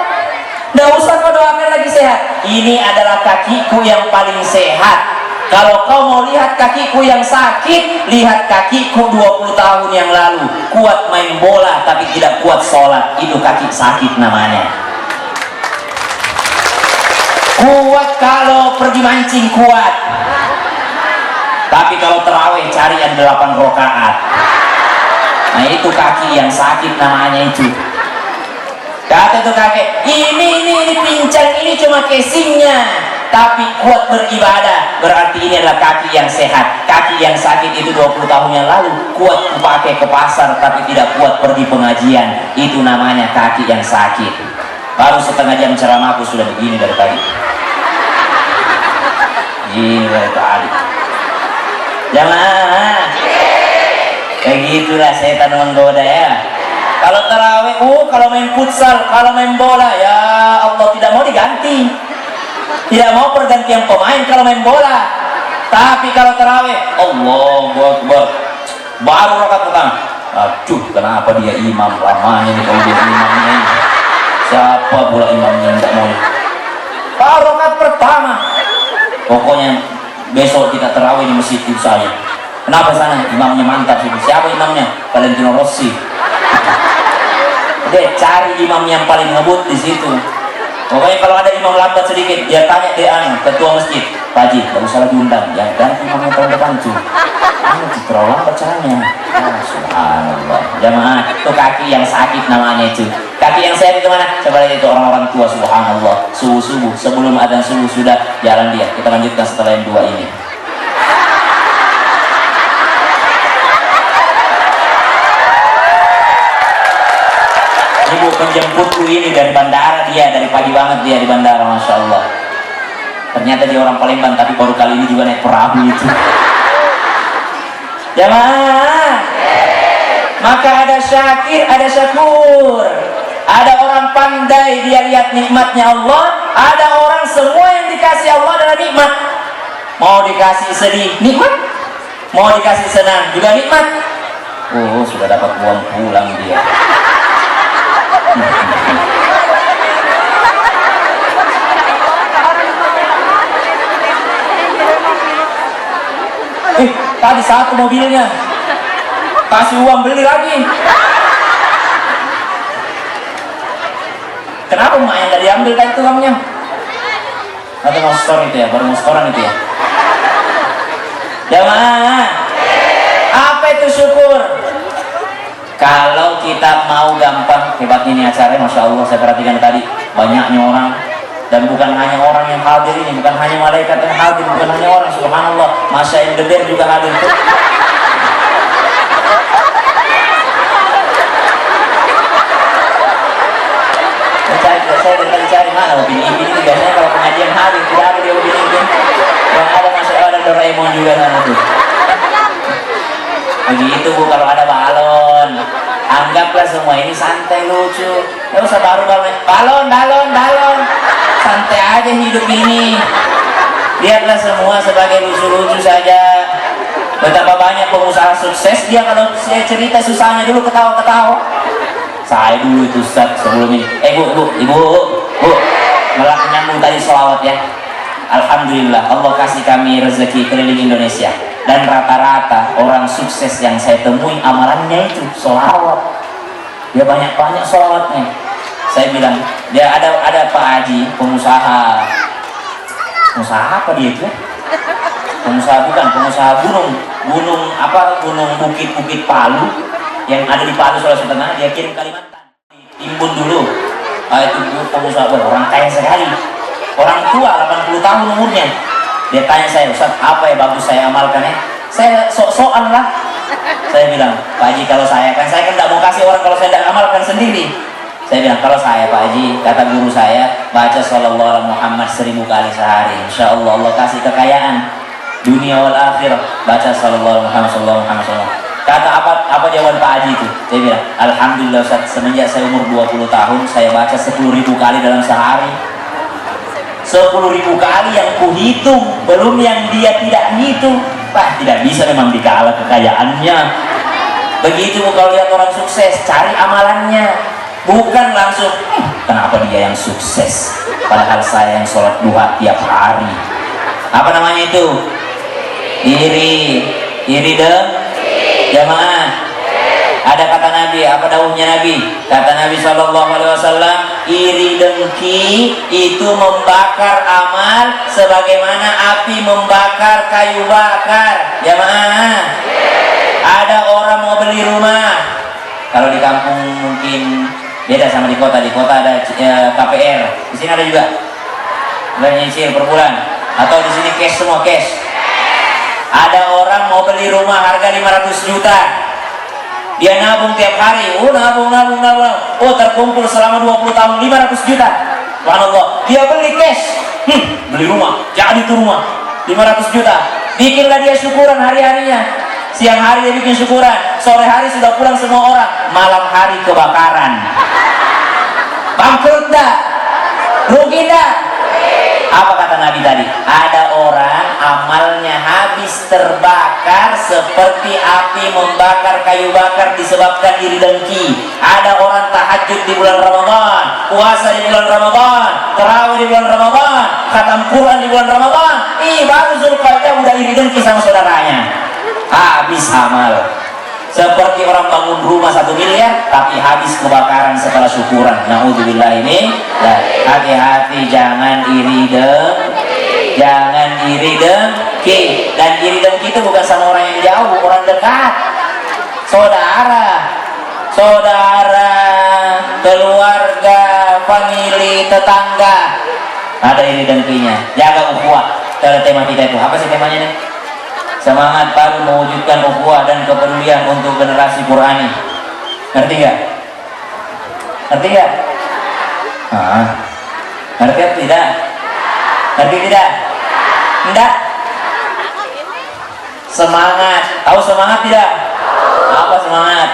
Nggak usah kau doakan lagi sehat. Ini adalah kakiku yang paling sehat. Kalau kau mau lihat kakiku yang sakit, lihat kakiku 20 tahun yang lalu. Kuat main bola tapi tidak kuat sholat. Itu kaki sakit namanya. Kuat kalau pergi mancing, kuat. Tapi kalau terawih cari yang 8 rakaat. Nah itu kaki yang sakit namanya itu. Kata itu kakek, ini pincang, ini cuma casingnya, tapi kuat beribadah. Berarti ini adalah kaki yang sehat. Kaki yang sakit itu 20 tahun yang lalu kuat pakai ke pasar, tapi tidak kuat pergi pengajian. Itu namanya kaki yang sakit. Baru setengah jam ceramahku sudah begini dari tadi. Gini dari tadi. Jamaah, kayak gitulah setan menggoda ya. Kalau tarawih, kalau main futsal, kalau main bola, ya Allah tidak mau diganti. Tidak mau pergantian pemain kalau main bola. Tapi kalau tarawih, Allahu Akbar, baru rakaat pertama. Aduh, kenapa dia imam lamanya nih kalau dia imamnya ini? Siapa pula imamnya yang tidak mau? Baru rakaat pertama. Pokoknya besok kita tarawih di masjid saya. Kenapa sana? Imamnya mantap sih. Siapa imamnya? Valentino Rossi. Deh, cari imam yang paling ngebut di situ. Pokoknya kalau ada imam lambat sedikit, dia tanya dia ketua masjid, Pak Haji, gak usah lagi undang, yang ganti imam yang tahun depan cuy. Terlalu lambat caranya. Subhanallah. Jamaah, itu kaki yang sakit namanya itu. Kaki yang sehat itu mana? Coba lihat itu orang-orang tua, subhanallah. Subuh sebelum adzan subuh sudah jalan dia. Kita lanjutkan setelah yang dua ini. Ibu penjemputku ini dari bandara, dia dari pagi banget dia di bandara, masya Allah. Ternyata dia orang Palembang, tapi baru kali ini juga naik perahu itu. Jamaah, maka ada syakir, ada syakur. Ada orang pandai, dia lihat nikmatnya Allah. Ada orang semua yang dikasih Allah adalah nikmat. Mau dikasih sedih, nikmat. Mau dikasih senang, juga nikmat. Oh, sudah dapat uang pulang dia. Tadi satu mobilnya, kasih uang beli lagi. Kenapa mak yang gak diambil tadi tuh uangnya? Atau mau store itu ya, baru mau storan itu ya. Jamaah, apa itu syukur? Kalau kita mau gampang, hebat ini acaranya, masya Allah. Saya perhatikan tadi banyaknya orang, dan bukan hanya orang yang hadir ini, bukan hanya malaikat yang hadir, bukan hanya orang, subhanallah, masa yang gede juga hadir tuh. Saya dari cari mana Upin Ipin ini, biasanya kalau pengajian hadir tidak ada dia Upin Ipin. Yang ada masih ada Doraemon juga sana tuh. Begitu Bu, kalau ada balon, anggaplah semua ini santai lucu. Gak usah baru-baru balon. Santai aja hidup ini. Lihatlah semua sebagai lucu-lucu saja. Betapa banyak pengusaha sukses, dia kalau saya cerita susahnya dulu ketawa-ketawa. Saya dulu itu Ustaz sebelum ini. Bu, malah nyambung tadi sholawat ya. Alhamdulillah Allah kasih kami rezeki keliling Indonesia, dan rata-rata orang sukses yang saya temui amalannya itu sholawat. Dia banyak-banyak sholawatnya. Saya bilang, dia ada Pak Haji, pengusaha apa dia itu? Pengusaha gunung bukit Palu yang ada di Palu, Sulawesi Tengah. Dia kirim Kalimantan, timbun dulu. Itu pengusaha orang kaya sekali, orang tua 80 tahun umurnya. Dia tanya saya, Ustaz, apa yang bagus saya amalkan ya? Saya sok-sokan lah. Saya bilang, Pak Haji, kalau saya kan tidak mau kasih orang kalau saya tidak amalkan sendiri. Saya bilang, kalau saya Pak Haji, kata guru saya, baca sallallahu alaihi Muhammad 1000 kali sehari, insya Allah Allah kasih kekayaan dunia wal akhirah. Baca sallallahu alaihi Muhammad. Kata apa jawaban Pak Haji itu? Saya bilang, alhamdulillah Ustaz, semenjak saya umur 20 tahun saya baca 10.000 kali dalam sehari. 10.000 kali yang kuhitung, belum yang dia tidak hitung. Tidak bisa memang dikalah kekayaannya. Begitu kalau lihat orang sukses, cari amalannya, bukan langsung kenapa dia yang sukses padahal saya yang sholat duha tiap hari. Apa namanya itu? Iri dong jamaah. Ada kata Nabi, apa dawuhnya Nabi? Kata Nabi SAW, iri dengki itu membakar amal sebagaimana api membakar kayu bakar. Jamaah, ada orang mau beli rumah. Kalau di kampung mungkin beda sama di kota. Di kota ada KPR, di sini ada juga. Bulan nyicil per bulan, atau di sini cash semua cash. Ada orang mau beli rumah harga 500 juta. Dia nabung tiap hari, nabung. Terkumpul selama 20 tahun 500 juta. Subhanallah, dia beli cash. Beli rumah, jadi itu rumah 500 juta. Bikinlah dia syukuran hari-harinya. Siang hari dia bikin syukuran, sore hari sudah pulang semua orang, malam hari kebakaran. Bangkrut dah? Rugi dah? Apa kata Nabi tadi? Ada orang amalnya habis terbakar seperti api membakar kayu bakar disebabkan iri dengki. Ada orang tahajud di bulan Ramadan, puasa di bulan Ramadan, tarawih di bulan Ramadan, khatam Quran di bulan Ramadan. Baru Zulqa'dah udah iri dengki sama saudaranya. Habis amal. seperti orang bangun rumah 1 miliar tapi habis kebakaran setelah syukuran. Naudzubillah. Ini hati-hati, jangan iri dengki, jangan iri dengki. Dan iri dengki itu bukan sama orang yang jauh, orang dekat, saudara, keluarga, famili, tetangga. Ada iri dengkinya. Jaga ukhuwah. Kalau tema kita itu apa sih temanya nih? Semangat baru mewujudkan ukhuwah dan kepedulian untuk generasi Qurani. Ngerti nggak? Ngerti nggak? Ngerti atau tidak? Ngerti tidak? Enggak? Semangat. Tahu semangat tidak? Apa semangat?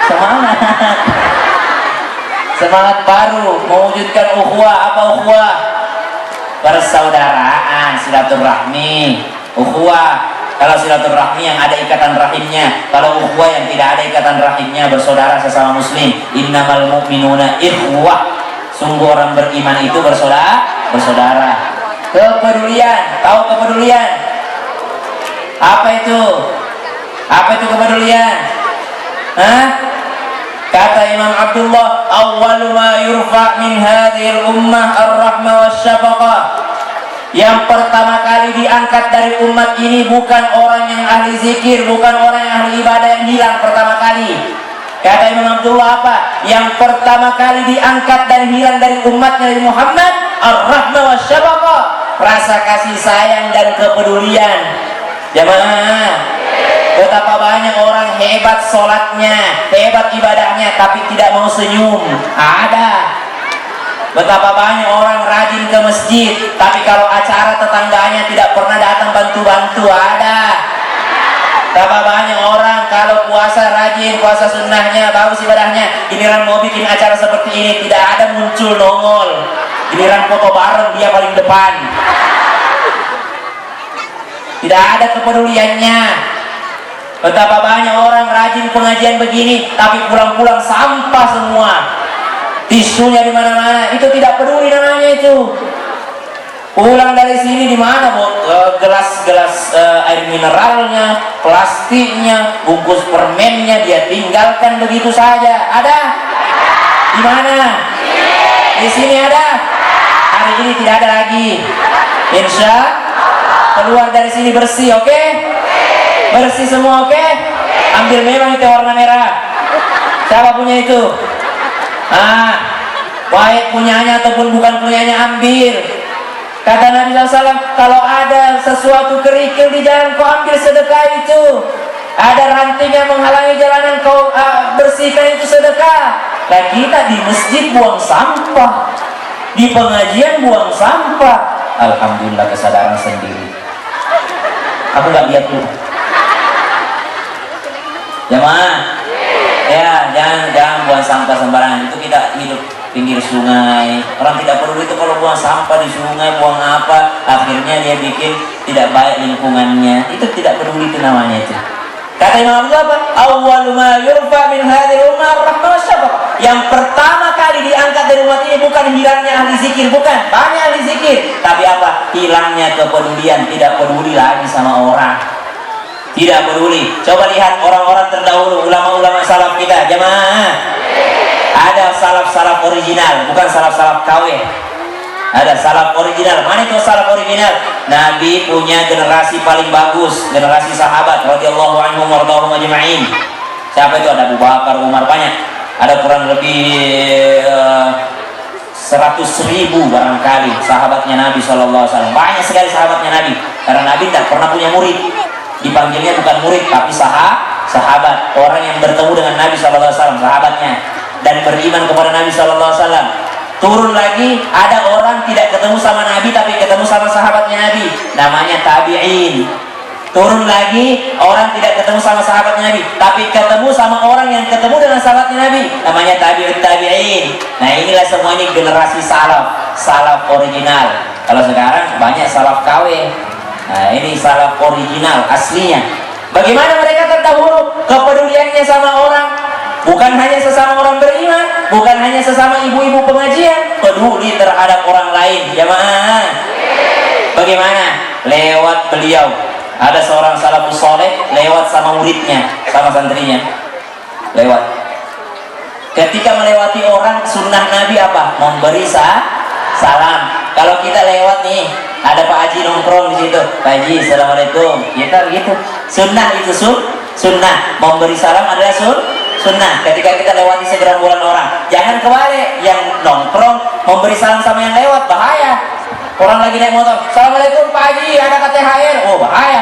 Semangat. Semangat baru mewujudkan ukhuwah. Apa ukhuwah? Persaudaraan, silaturahmi. Ukhuwah, kalau silaturahmi yang ada ikatan rahimnya. Kalau ukhuwah yang tidak ada ikatan rahimnya, bersaudara sesama muslim. Innamal mu'minuna ikhwah. Sungguh orang beriman itu bersaudara. Kepedulian, tahu kepedulian? Apa itu? Apa itu kepedulian? Kata Imam Abdullah, awwalu ma yurfa min hadhil ummah ar-rahmah wasyafaqah. Yang pertama kali diangkat dari umat ini bukan orang yang ahli zikir, bukan orang yang ahli ibadah yang hilang pertama kali. Kata Imam Abdullah apa? Yang pertama kali diangkat dan hilang dari umatnya Nabi Muhammad, ar-rahmah wasyafaqah, rasa kasih sayang dan kepedulian. Jamaah, betapa banyak orang hebat sholatnya, hebat ibadahnya, tapi tidak mau senyum. Ada. Betapa banyak orang rajin ke masjid, tapi kalau acara tetangganya tidak pernah datang bantu-bantu. Ada. Betapa banyak orang kalau puasa rajin, puasa sunnahnya, bagus ibadahnya, giliran mau bikin acara seperti ini tidak ada muncul nongol. Giliran foto bareng dia paling depan. Tidak ada kepeduliannya. Betapa banyak orang rajin pengajian begini, tapi pulang-pulang sampah semua. Tisunya di mana-mana, itu tidak peduli namanya itu. Pulang dari sini di mana, gelas-gelas air mineralnya, plastiknya, bungkus permennya dia tinggalkan begitu saja. Ada? Di mana? Di sini ada? Hari ini tidak ada lagi. Insya keluar dari sini bersih, oke? Bersih semua, oke? Ambil memang itu warna merah. Siapa punya itu? Baik punyanya ataupun bukan punyanya ambil. Kata Nabi SAW, kalau ada sesuatu kerikil di jalan, kau ambil sedekah itu. Ada ranting yang menghalangi jalanan, kau bersihkan, itu sedekah. Nah, kita di masjid buang sampah, di pengajian buang sampah. Alhamdulillah kesadaran sendiri. Aku nggak lihat tuh. Jamaah, ya jangan buang sampah sembarangan. Itu kita hidup pinggir sungai. Orang tidak peduli itu kalau buang sampah di sungai, buang apa, akhirnya dia bikin tidak baik lingkungannya. Itu tidak peduli, itu namanya itu. Kata Imam Abdullah apa? Awwalu ma yurfa min hadhil ummah ar-rahmah wasyafaqah. Yang pertama kali diangkat dari umat ini bukan hilangnya ahli zikir, bukan, banyak ahli zikir, tapi apa? Hilangnya kepedulian, tidak peduli lagi sama orang. Tidak peduli. Coba lihat orang-orang terdahulu, ulama-ulama salaf kita, jamaah. Ada salaf-salaf original, bukan salaf-salaf KW. Ada salaf original. Mana itu salaf original? Nabi punya generasi paling bagus, generasi sahabat radhiyallahu anhum warḍahum ajma'in. Siapa itu? Ada Abu Bakar, Umar, banyak. Ada kurang lebih 100.000 barangkali sahabatnya Nabi SAW. Banyak sekali sahabatnya Nabi. Karena Nabi tidak pernah punya murid. Dipanggilnya bukan murid, tapi sahabat. Orang yang bertemu dengan Nabi SAW, sahabatnya, dan beriman kepada Nabi SAW. Turun lagi, ada orang tidak ketemu sama Nabi tapi ketemu sama sahabatnya Nabi, namanya tabi'in. Turun lagi, orang tidak ketemu sama sahabatnya Nabi tapi ketemu sama orang yang ketemu dengan sahabatnya Nabi, namanya tabi'in. Nah, inilah semua ini generasi salaf original. Kalau sekarang banyak salaf KW. Nah, ini salaf original aslinya. Bagaimana mereka terdahulu kepeduliannya sama orang? Bukan hanya sesama orang beriman, bukan hanya sesama ibu-ibu pengajian, peduli terhadap orang lain. Jamaah, bagaimana? Lewat beliau Ada seorang salafus soleh lewat sama muridnya, sama santrinya, lewat. Ketika melewati orang, sunnah Nabi apa? Memberi salam. Kalau kita lewat nih, ada Pak Haji nongkrong di situ, Pak Haji, assalamualaikum. Kita gitu. Sunnah itu sunnah. Memberi salam adalah sunnah. Ketika kita lewati segerombolan orang, jangan kebalik, yang nongkrong memberi salam sama yang lewat, bahaya. Orang lagi naik motor, assalamualaikum Pak Haji, ada THR, oh bahaya.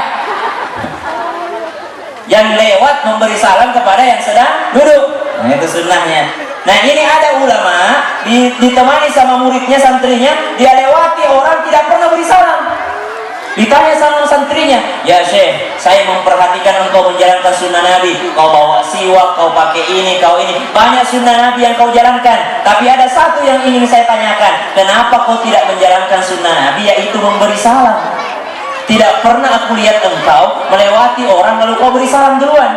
Yang lewat memberi salam kepada yang sedang duduk. Nah, itu sunnahnya. Nah, ini ada ulama ditemani sama muridnya, santrinya, dia lewati orang tidak pernah beri salam. Ditanya sama santrinya, ya Syekh, saya memperhatikan engkau menjalankan sunnah Nabi. Kau bawa siwak, kau pakai ini, kau ini. Banyak sunnah Nabi yang kau jalankan. Tapi ada satu yang ingin saya tanyakan. Kenapa kau tidak menjalankan sunnah Nabi, yaitu memberi salam? Tidak pernah aku lihat engkau melewati orang lalu kau beri salam duluan.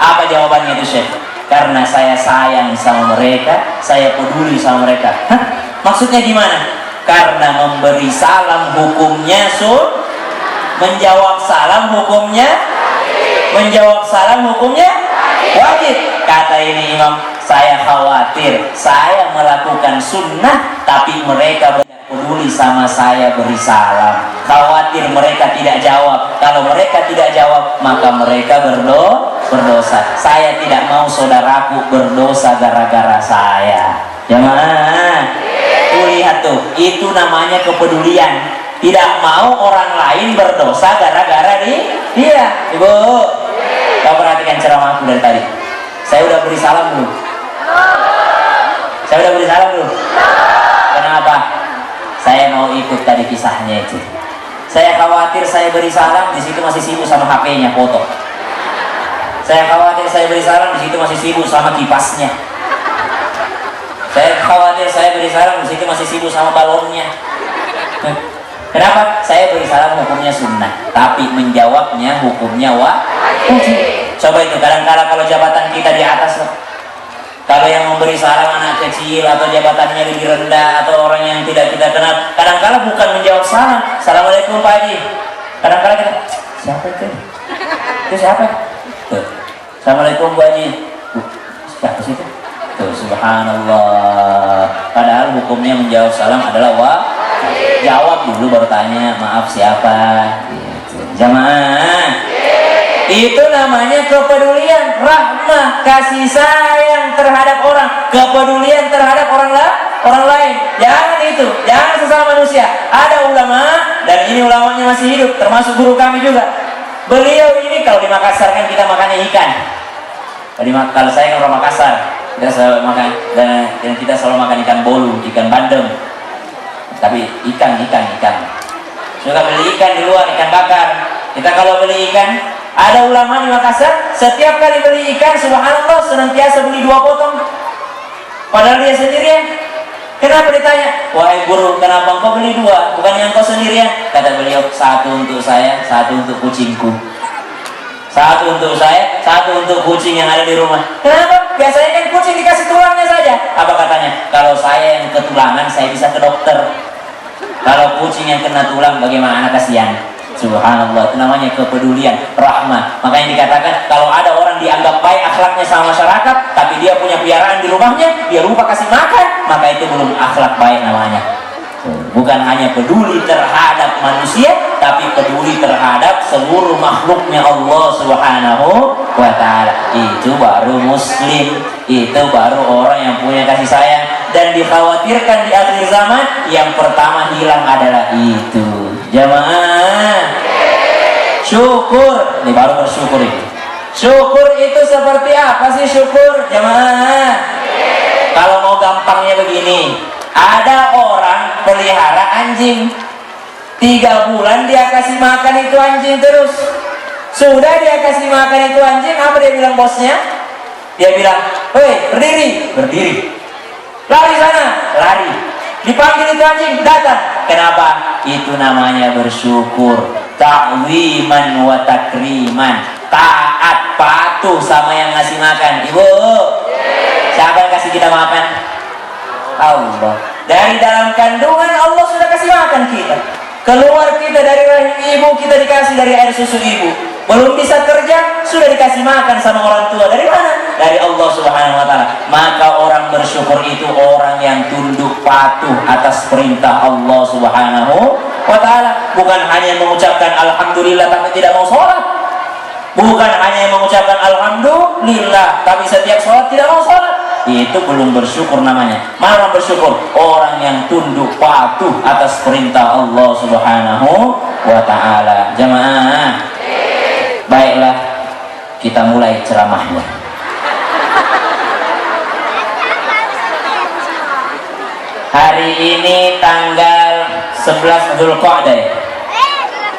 Apa jawabannya itu Syekh? Karena saya sayang sama mereka, saya peduli sama mereka. Hah? Maksudnya gimana? Karena memberi salam hukumnya menjawab salam hukumnya wajib. Kata ini imam, saya khawatir saya melakukan sunnah tapi mereka tidak peduli sama saya beri salam. Khawatir mereka tidak jawab. Kalau mereka tidak jawab, maka mereka berdosa. Saya tidak mau saudaraku berdosa gara-gara saya. Jamaah, tuh lihat tuh, itu namanya kepedulian. Tidak mau orang lain berdosa gara-gara dia. Ibu, kau perhatikan ceramahku dari tadi. Saya udah beri salam belum? Saya udah beri salam belum? Kenapa? Saya mau ikut tadi kisahnya itu. Saya khawatir saya beri salam, di situ masih sibuk sama HP-nya, foto. Saya khawatir saya beri salam, di situ masih sibuk sama kipasnya. Saya khawatir saya beri salam, di situ masih sibuk sama balonnya. Kenapa? Saya beri salam hukumnya sunnah, tapi menjawabnya hukumnya wajib. Coba itu, kadang-kadang kalau jabatan kita di atas, kalau yang memberi salam anak kecil atau jabatannya lebih rendah atau orang yang tidak kita kenal, kadang-kadang bukan menjawab salam, assalamualaikum Pak Haji. Kadang-kadang kita, siapa itu? Itu siapa? Tuh, assalamualaikum Bu Haji. Siapa sih itu? Tuh, subhanallah. Padahal hukumnya menjawab salam adalah jawab dulu baru tanya, maaf siapa gitu. Jamaah, itu namanya kepedulian, rahmah, kasih sayang terhadap orang, kepedulian terhadap orang lain. Jangan itu, jangan sesama manusia. Ada ulama, dan ini ulamanya masih hidup, termasuk guru kami juga. Beliau ini, kalau di Makassar kan kita makannya ikan. Kalau saya kan orang Makassar, kita selalu makan, dan kita selalu makan ikan bolu, ikan bandeng. Tapi ikan suka beli ikan di luar, ikan bakar. Kita kalau beli ikan, ada ulama di Makassar, setiap kali beli ikan, subhanallah, senantiasa beli 2 potong, padahal dia sendirian. Kenapa ditanya? Wahai guru, kenapa engkau beli 2? Bukannya engkau sendirian? Kata beliau, 1 untuk saya, 1 untuk kucingku. 1 untuk saya, 1 untuk kucing yang ada di rumah. Kenapa? Biasanya kan kucing dikasih tulangnya saja. Apa katanya? Kalau saya yang ketulangan, saya bisa ke dokter. Kalau kucing yang kena tulang, bagaimana? Kasihan. Subhanallah, itu namanya kepedulian, rahmah. Makanya dikatakan kalau ada orang dianggap baik akhlaknya sama masyarakat, tapi dia punya piaraan di rumahnya, dia lupa kasih makan, maka itu belum akhlak baik namanya. Bukan hanya peduli terhadap manusia, tapi peduli terhadap seluruh makhluknya Allah Subhanahu wa ta'ala. Itu baru muslim, itu baru orang yang punya kasih sayang. Dan dikhawatirkan di akhir zaman, yang pertama hilang adalah itu. Jamaah, syukur. Ini baru bersyukur ini. Syukur itu seperti apa sih syukur? Jamaah, kalau mau gampangnya begini, ada orang pelihara anjing, 3 bulan dia kasih makan itu anjing terus. Sudah dia kasih makan itu anjing, apa dia bilang bosnya? Dia bilang, "Hei, berdiri. Lari sana, lari." Dipanggil itu anjing, datang. Kenapa? Itu namanya bersyukur. Ta'ziman wa takriman. Taat, patuh sama yang ngasih makan. Ibu, siapa yang kasih kita makan? Allah. Dari dalam kandungan Allah sudah kasih makan kita. Keluar kita dari rahim ibu, kita dikasih dari air susu ibu. Belum bisa kerja, sudah dikasih makan sama orang tua. Dari mana? Dari Allah Subhanahu wa Ta'ala. Maka orang bersyukur itu orang yang tunduk patuh atas perintah Allah Subhanahu wa Ta'ala. Bukan hanya mengucapkan alhamdulillah tapi tidak mau sholat. Bukan hanya mengucapkan alhamdulillah tapi setiap sholat tidak mau sholat. Itu belum bersyukur namanya. Mana orang bersyukur? Orang yang tunduk patuh atas perintah Allah Subhanahu wa Ta'ala. Jamaah, baiklah, kita mulai ceramahnya. Hari ini tanggal 11 Dzulqa'dah.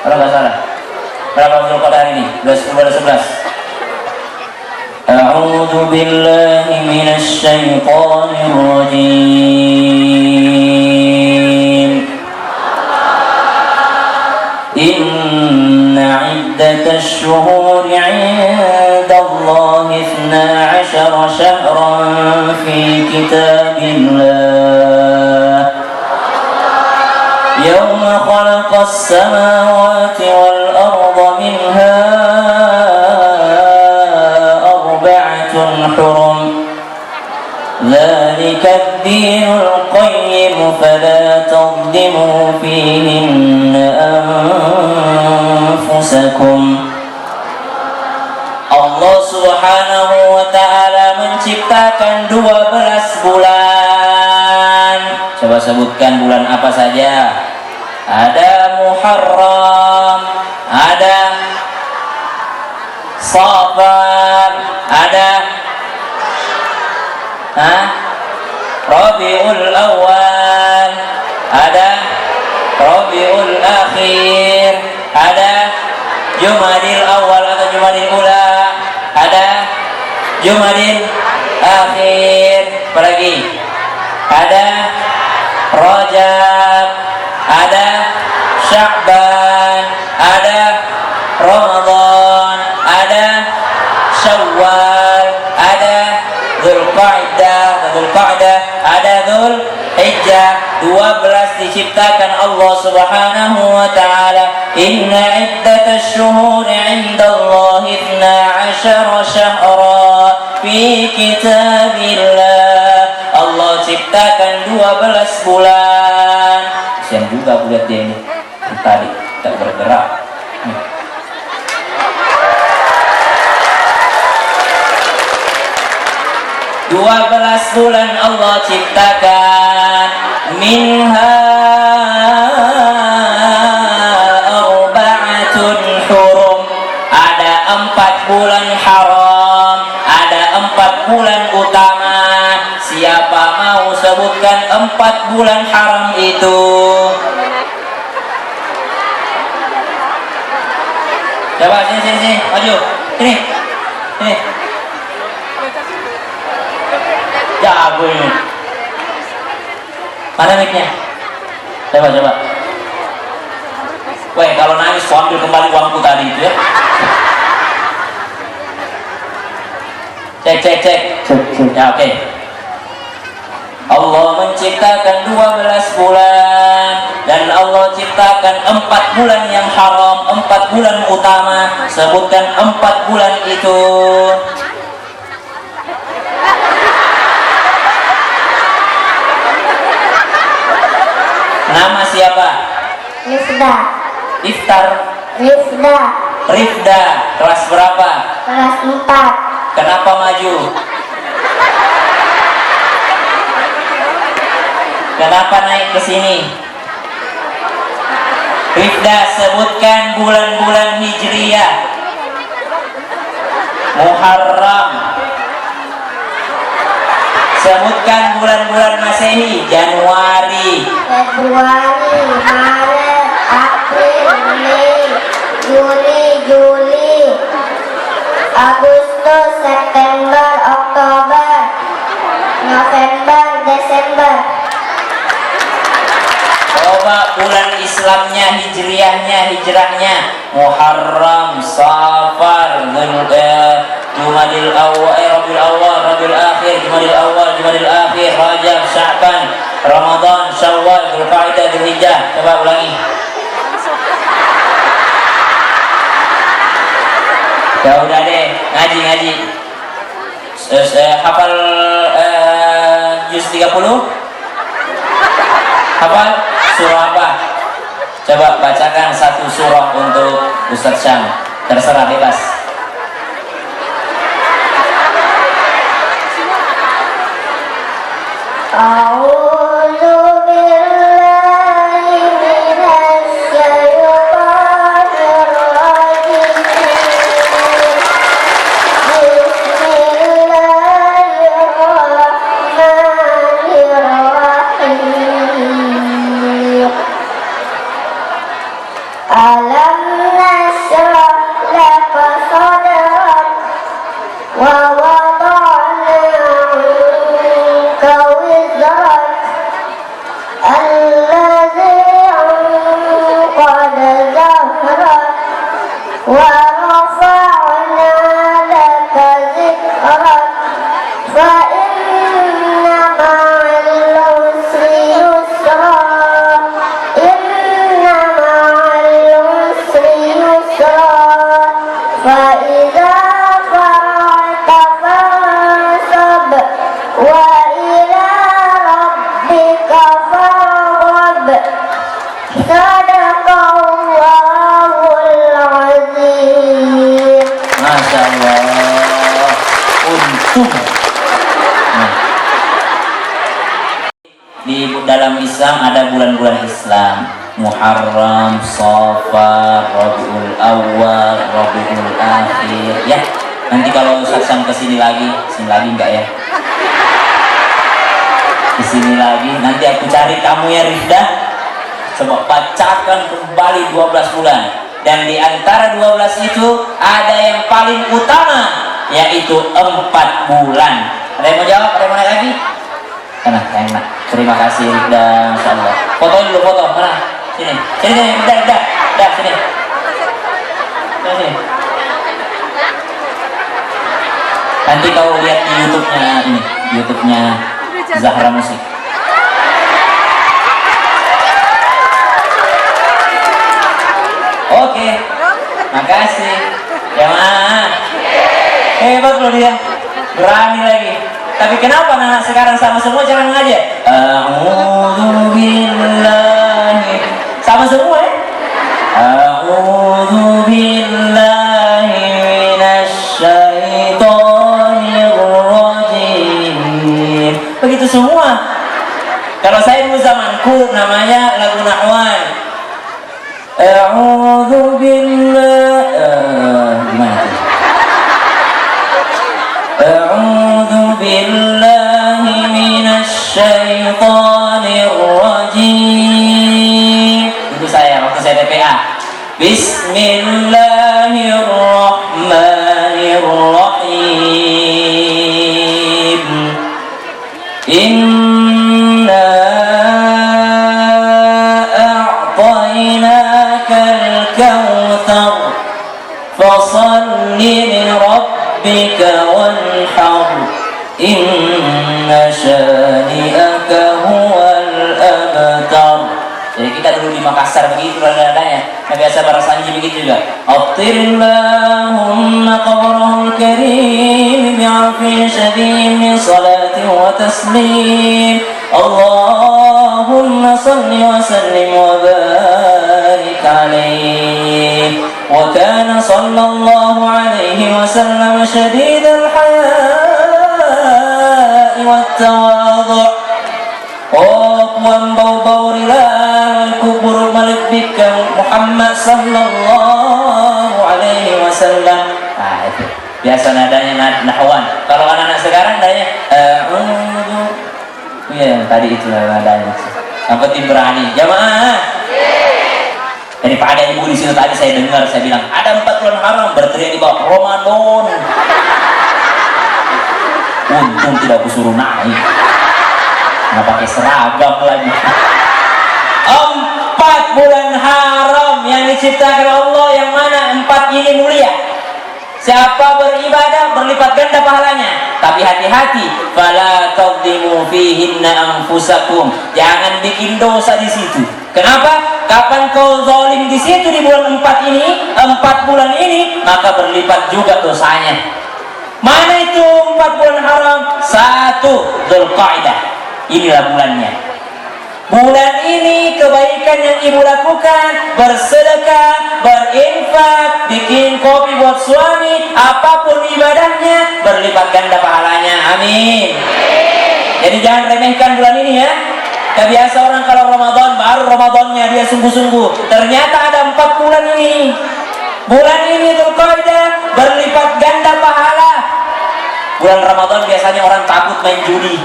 Kalau nggak salah. Berapa Dzulqa'dah hari ini? 11. أعوذ بالله من الشيطان الرجيم إن عدة الشهور عند الله 12 شهرا في كتاب الله يوم خلق السماوات والأرض منها حرم ذلك الدين القيم فلا تظلموا فيهن أنفسكم. Allah Subhanahu wa Ta'ala menciptakan 12 bulan. Coba sebutkan bulan apa saja. Ada Muharram, ada Safar, ada Rabiul Awal, ada Rabiul Akhir, ada Jumadil Awal atau Jumadil Ula, ada Jumadil Akhir, apalagi ada Rajab, ada Sya'ban, ada Ramadan, ada Syawal, ada Dzulqa'dah, ada Dzulhijjah. 12 diciptakan Allah Subhanahu wa Ta'ala. Inna iddatash syuhuri 'indallahi 12 syahra fi kitabillah. Allah ciptakan 12 bulan. Kasian juga aku lihat dia ini tadi tak bergerak. 12 bulan Allah ciptakan. Minha arba'atun hurum. Ada 4 bulan haram, ada 4 bulan utama. Siapa mau sebutkan 4 bulan haram itu? Coba sini, maju. Sini. Jago ini. Mana mic-nya? Coba. Weh, kalau nangis aku ambil kembali uangku tadi itu ya. Cek. Ya, oke. Allah menciptakan 12 bulan dan Allah ciptakan 4 bulan yang haram, 4 bulan utama. Sebutkan 4 bulan itu. Nama siapa? Rifda. Kelas berapa? Kelas 4. Kenapa maju? Kenapa naik ke sini? Rifda, sebutkan bulan-bulan Hijriyah. Muharram. Sebutkan bulan-bulan Masehi. Januari, Maret, April, Mei, Juli, Agustus, September, Oktober, November, Desember. coba bulan Islamnya, hijrahnya. Muharram, Safar, Jumadil Awal, Rabiul Awal, Rabiul Akhir, Jumadil Awal, Jumadil Akhir, Rajab, Sya'ban, Ramadan, Syawal, Dzulqa'dah, Dzulhijjah. Coba ulangi. Ya udah deh, ngaji. Hafal juz 30? Hafal surah apa? Coba bacakan satu surah untuk Ustadz Syam. Terserah, bebas. A'udzu billahi minasy syaithanir rajim. Bismillahirrahmanirrahim. Alam nashrah laka sadrak wa wada'na 'anka wizrak alladzi 'anqadha dhahrak wa rafa'na laka dhikrak fa inna ma'al usri yusra inna ma'al usri yusra fa idza faragta fansab wa ila rabbika farghab. Sadaqallahul azim. Masya Allah. Untung. Nah. Di dalam Islam ada bulan-bulan Islam. Muharram, Safar, Rabiul Awal, Rabiul Akhir. Ya, nanti kalau Ustaz Syam kesini lagi enggak ya? Kesini lagi, nanti aku cari kamu ya Rifda. Coba bacakan kembali 12 bulan. Dan di antara 12 itu ada yang paling utama, yaitu 4 bulan. Ada yang mau jawab? Ada yang mau naik lagi? Enak. Terima kasih Rifda, Masya Allah. Foto dulu, foto. Mana? Sini, Rifda, sini. Sini. Nanti kau lihat di YouTube-nya Zahra Musik. Oke, makasih. Jamaah. Hebat loh dia, berani lagi. Tapi kenapa anak sekarang sama semua jangan ngaji? A'udzu billahi. Sama semua ya? A'udzu billahi minasy syaithanir rajim. Begitu semua. Kalau saya dulu zamanku namanya lagu Nahwan. A'udzu billahi gimana tuh? A'udzu billahi minasy syaithanir rajim. Itu saya waktu saya TPA. Bismillahirrahmanirrahim. Inna a'tainakal kautsar fasalli li rabbika wanhar inna syani'aka huwal abtar. Jadi kita dulu di Makassar begitu nadanya. Nah biasa Barasanji begitu juga. Attirillahumma qabrahul karim bi'afi syadid min salatin wa taslim. Allahumma salli wa sallim wa barik alaih. Wa kana sallallahu alaihi wa sallam syadidal haya'i wat tawadhu'. Bau-bau rilan kubur malibika Muhammad sallallahu alaihi wasallam. Nah itu biasa nadanya nahwan. Kalau anak-anak sekarang nadanya ya tadi itu nadanya. Yang penting berani. Jamaah. Daripada ibu di sini tadi saya dengar saya bilang ada 4 bulan haram berteriak di bawah Ramadan. Untung tidak aku suruh naik. Nggak pakai seragam lagi. 4 bulan haram yang diciptakan Allah, yang mana 4 ini mulia. Siapa beribadah berlipat ganda pahalanya. Tapi hati-hati, fala tadlimu fihinna anfusakum. Jangan bikin dosa di situ. Kenapa? Kapan kau zalim di situ di bulan 4 ini, 4 bulan ini, maka berlipat juga dosanya. Mana itu 4 bulan haram? 1 Dzulqa'dah. Inilah bulannya. Bulan ini kebaikan yang ibu lakukan, bersedekah, berinfak, bikin kopi buat suami, apapun ibadahnya, berlipat ganda pahalanya. Amin. Jadi jangan remehkan bulan ini ya. Ya biasa orang kalau Ramadan, baru Ramadannya dia sungguh-sungguh. Ternyata ada 4 bulan ini. Bulan ini Dzulqa'dah berlipat ganda pahala. Bulan Ramadan biasanya orang takut main judi,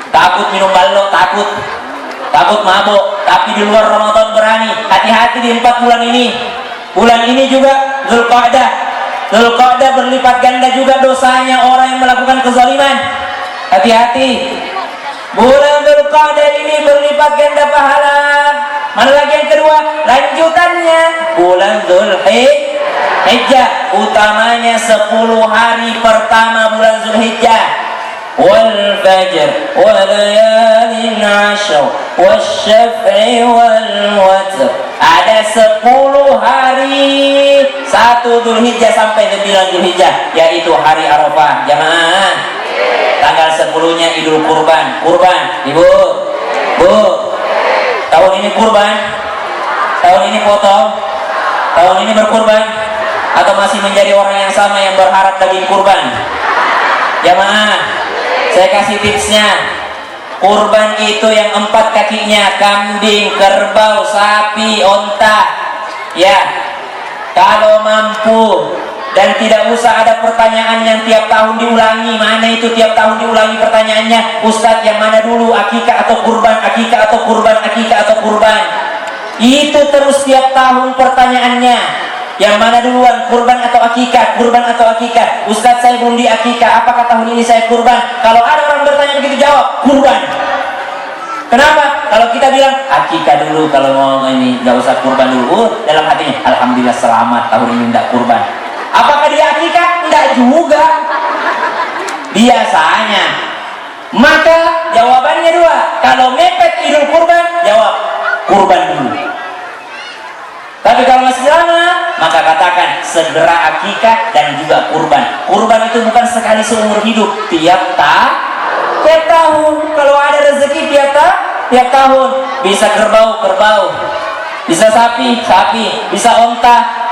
takut minum balok, takut mabuk, tapi di luar Ramadan berani. Hati-hati di 4 bulan ini. Bulan ini juga Dzulqa'dah. Dzulqa'dah berlipat ganda juga dosanya orang yang melakukan kezaliman. Hati-hati. Bulan Dzulqa'dah ini berlipat ganda pahala. Mana lagi yang kedua? Lanjutannya bulan Dzulhijjah. Utamanya 10 hari pertama bulan Dzulhijjah. Wal fajr wa layalin 'ashr wasyaf'i wal watr. Ada 10 hari 1 Dzulhijjah sampai 9 Dzulhijjah, yaitu hari Arafah. Jamaah, tanggal 10-nya Idul Kurban. Kurban, Ibu, Bu. Tahun ini kurban? Tahun ini potong? Tahun ini berkurban? Atau masih menjadi orang yang sama yang berharap daging kurban? Jamaah, saya kasih tipsnya. Kurban itu yang 4 kakinya, kambing, kerbau, sapi, onta. Ya, kalau mampu dan tidak usah ada pertanyaan yang tiap tahun diulangi. Mana itu tiap tahun diulangi pertanyaannya? Ustadz, yang mana dulu, akikah atau kurban, akikah atau kurban, akikah atau kurban? Itu terus tiap tahun pertanyaannya. Yang mana duluan, kurban atau akikah, kurban atau akikah? Ustadz, saya belum di akikah, apakah tahun ini saya kurban? Kalau ada orang bertanya begitu, jawab kurban. Kenapa? Kalau kita bilang akikah dulu, kalau mau ini nggak usah kurban dulu, dalam hatinya alhamdulillah selamat tahun ini nggak kurban. Apakah dia akikah? Enggak juga. Biasanya. Maka jawabannya 2. Kalau mepet Idul Kurban, jawab kurban dulu. Tapi kalau masih lama, maka katakan segera akikah dan juga kurban. Kurban itu bukan sekali seumur hidup, tiap tahun. Kalau ada rezeki tiap tahun. Bisa kerbau, bisa sapi, bisa onta.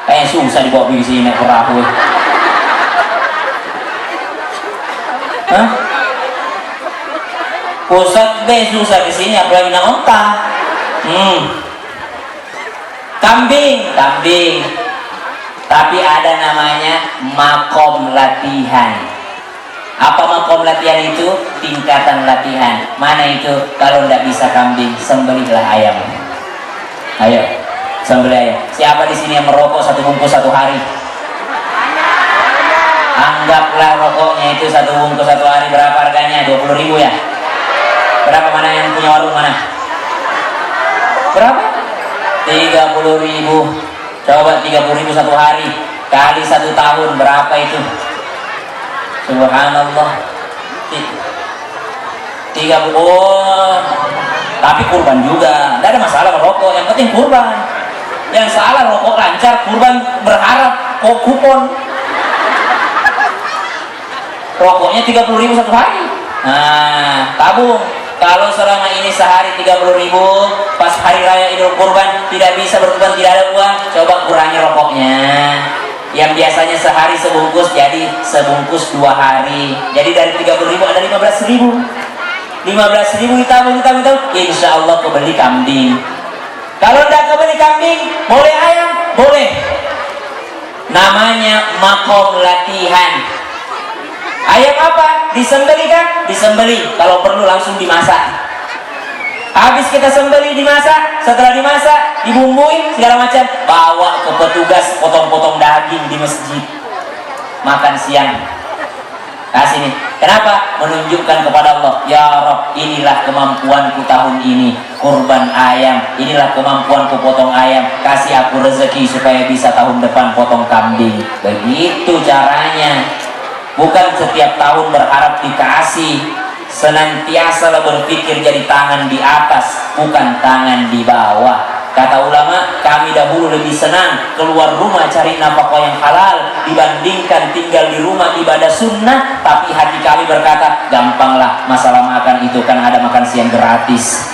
Kayak susah dibawa di sini naik perahu. Hah? Pusat be susah di sini, apalagi naik onta. Kambing. Tapi ada namanya makom latihan. Apa makom latihan itu? Tingkatan latihan. Mana itu? Kalau tidak bisa kambing, sembelihlah ayam. Ayo, sembelih ayam. Siapa di sini yang merokok 1 bungkus 1 hari? Anggaplah rokoknya itu 1 bungkus 1 hari. Berapa harganya? 20.000 ya? Berapa? Mana yang punya warung mana? Berapa? 30.000. Coba 30.000 1 hari kali 1 tahun, berapa itu? Subhanallah. 30. Oh, tapi kurban juga. Tidak ada masalah merokok, yang penting kurban. Yang salah rokok lancar, kurban berharap kok kupon. Rokoknya 30.000 1 hari. Nah, tabung. Kalau selama ini sehari 30.000, pas hari raya Idul Kurban tidak bisa berkurban, tidak ada uang, coba kurangi rokoknya. Yang biasanya sehari sebungkus jadi sebungkus 2 hari. Jadi dari 30.000 ada 15.000. 15.000 ditabung, insya Allah kebeli kambing. Kalau tidak kebeli kambing, boleh ayam, boleh. Namanya makom latihan. Ayam apa? Disembeli kan? Disembeli. Kalau perlu langsung dimasak. Habis kita sembeli, dimasak. Setelah dimasak, dibumbui segala macam, bawa ke petugas potong-potong daging di masjid. Makan siang. Kasih nih. Kenapa? Menunjukkan kepada Allah, ya Rob, inilah kemampuanku tahun ini, kurban ayam, inilah kemampuanku potong ayam, kasih aku rezeki supaya bisa tahun depan potong kambing. Begitu caranya. Bukan setiap tahun berharap dikasih. Senantiasalah berpikir jadi tangan di atas, bukan tangan di bawah. Kata ulama, kami dahulu lebih senang keluar rumah cari nafkah yang halal dibandingkan tinggal di rumah ibadah sunnah. Tapi hati kami berkata, gampanglah masalah makan itu, kan ada makan siang gratis,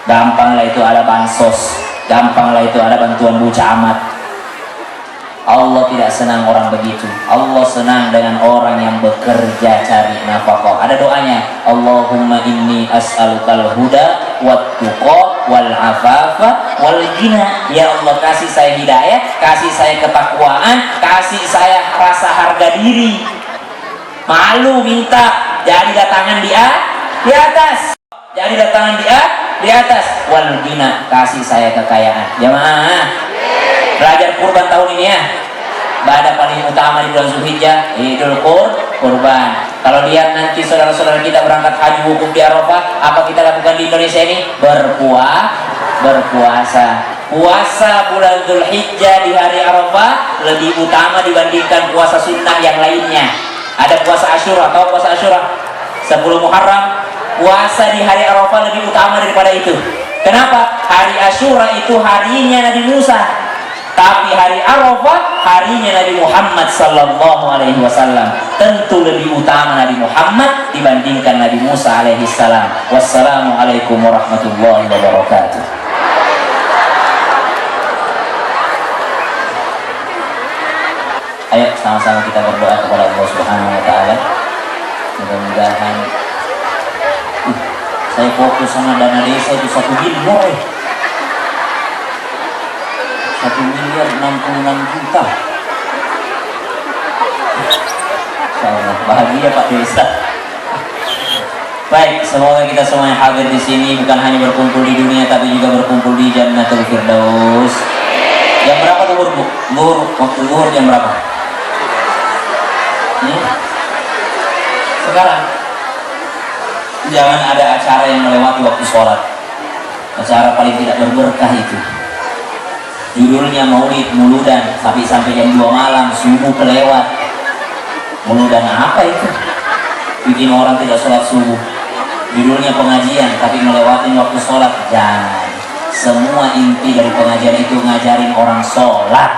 gampanglah itu ada bansos, gampanglah itu ada bantuan Bu Camat. Allah tidak senang orang begitu. Allah senang dengan orang yang bekerja cari nafkah. Ada doanya, Allahumma inni as'alukal huda wat tuqa wal afafa wal ghina. Ya Allah, kasih saya hidayah, kasih saya ketakwaan, kasih saya rasa harga diri. Malu minta, jadi datangan di atas. Jadi datangan di atas. Wal ghina, kasih saya kekayaan. Jamaah, belajar kurban tahun ini ya. Ibadah paling utama di bulan Zulhijjah, Idul Kurban. Kalau lihat nanti saudara-saudara kita berangkat haji wukuf di Arafah, apa kita lakukan di Indonesia ini? Berpuasa. Puasa bulan Zulhijjah di hari Arafah lebih utama dibandingkan puasa sunnah yang lainnya. Ada puasa Asyura, tahu puasa Asyura? 10 Muharram. Puasa di hari Arafah lebih utama daripada itu. Kenapa? Hari Asyura itu harinya Nabi Musa, tapi hari Arafah harinya Nabi Muhammad sallallahu alaihi wasallam. Tentu lebih utama Nabi Muhammad dibandingkan Nabi Musa alaihi salam. Wassalamualaikum warahmatullahi wabarakatuh. Ayo sama-sama kita berdoa kepada Allah Subhanahu wa taala. Mudah-mudahan saya fokus sama dana desa itu 1 miliar. 1.066.000.000. Insyaallah bahagia Pak Desa. Baik, semoga kita semua yang hadir di sini bukan hanya berkumpul di dunia tapi juga berkumpul di Jannatul Firdaus. Jam berapa tuh Bu? Waktu zuhur jam berapa? Sekarang. Jangan ada acara yang melewati waktu sholat. Acara paling tidak berberkah itu. Judulnya maulid muludan, tapi sampai jam 2 malam, subuh kelewat. Muludan apa itu? Bikin orang tidak sholat subuh. Judulnya pengajian, tapi melewati waktu sholat. Jangan. Semua inti dari pengajian itu ngajarin orang sholat.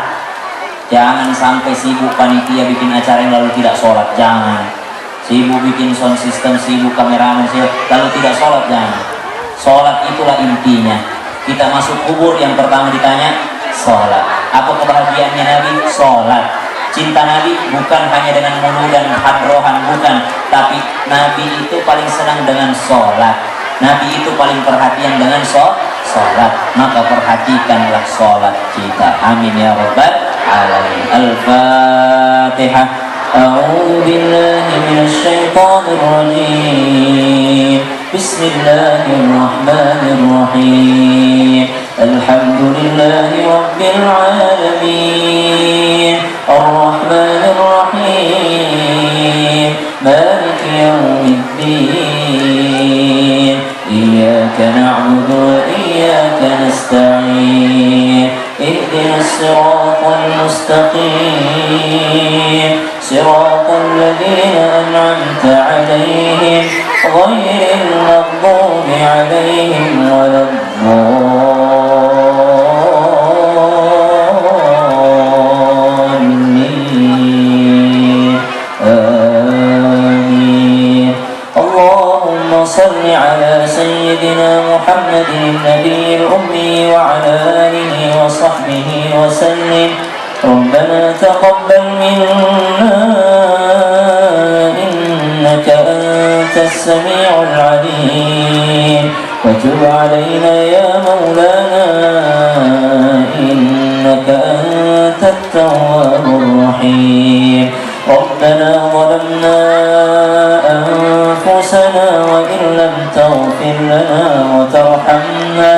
Jangan sampai sibuk panitia bikin acara yang lalu tidak sholat. Jangan. Sibuk bikin sound system, sibuk kameramen, lalu tidak sholat. Jangan. Sholat itulah intinya. Kita masuk kubur yang pertama ditanya, sholat. Apa kebahagiaannya Nabi? Sholat. Cinta Nabi bukan hanya dengan mulu dan hadrohan, bukan. Tapi Nabi itu paling senang dengan sholat. Nabi itu paling perhatian dengan sholat. Maka perhatikanlah sholat kita. Amin ya rabbal alamin. Al-Fatihah. A'udzu billahi minasy syaithanir rajim. Bismillahirrahmanirrahim. Alhamdulillahi rabbil alamin. Ar-Rahmanir Rahim. Maliki yaumiddin. Iyyaka na'budu wa iyyaka nasta'in. Ihdinas siratal mustaqim. Siratal ladzina an'amta 'alaihim ghairil maghdubi 'alaihim waladdallin. Amin. Allahumma salli ala sayyidina Muhammadin nabiyil ummi wa ala alihi wa sahbihi wa sallim. ربنا تقبل منا إنك أنت السميع العليم وتب علينا يا مولانا إنك أنت التواب الرحيم ربنا ظلمنا أنفسنا وإن لم تغفر لنا وترحمنا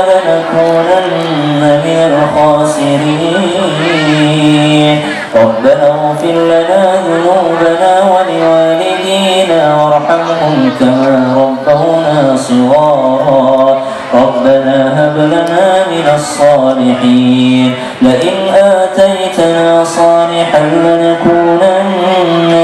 لنكونن من الخاسرين ربنا اغفر لنا ذنوبنا ولوالدينا وارحمهم كما ربونا صغارا ربنا هب لنا من الصالحين لئن آتيتنا صالحا لنكونن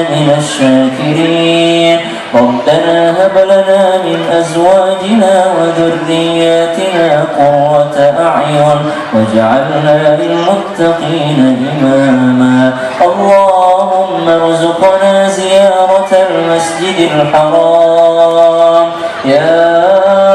من الشاكرين ربنا هب لنا من أزواجنا وذرياتنا قرة أعين واجعلنا للمتقين إماما اللهم ارزقنا زيارة المسجد الحرام يا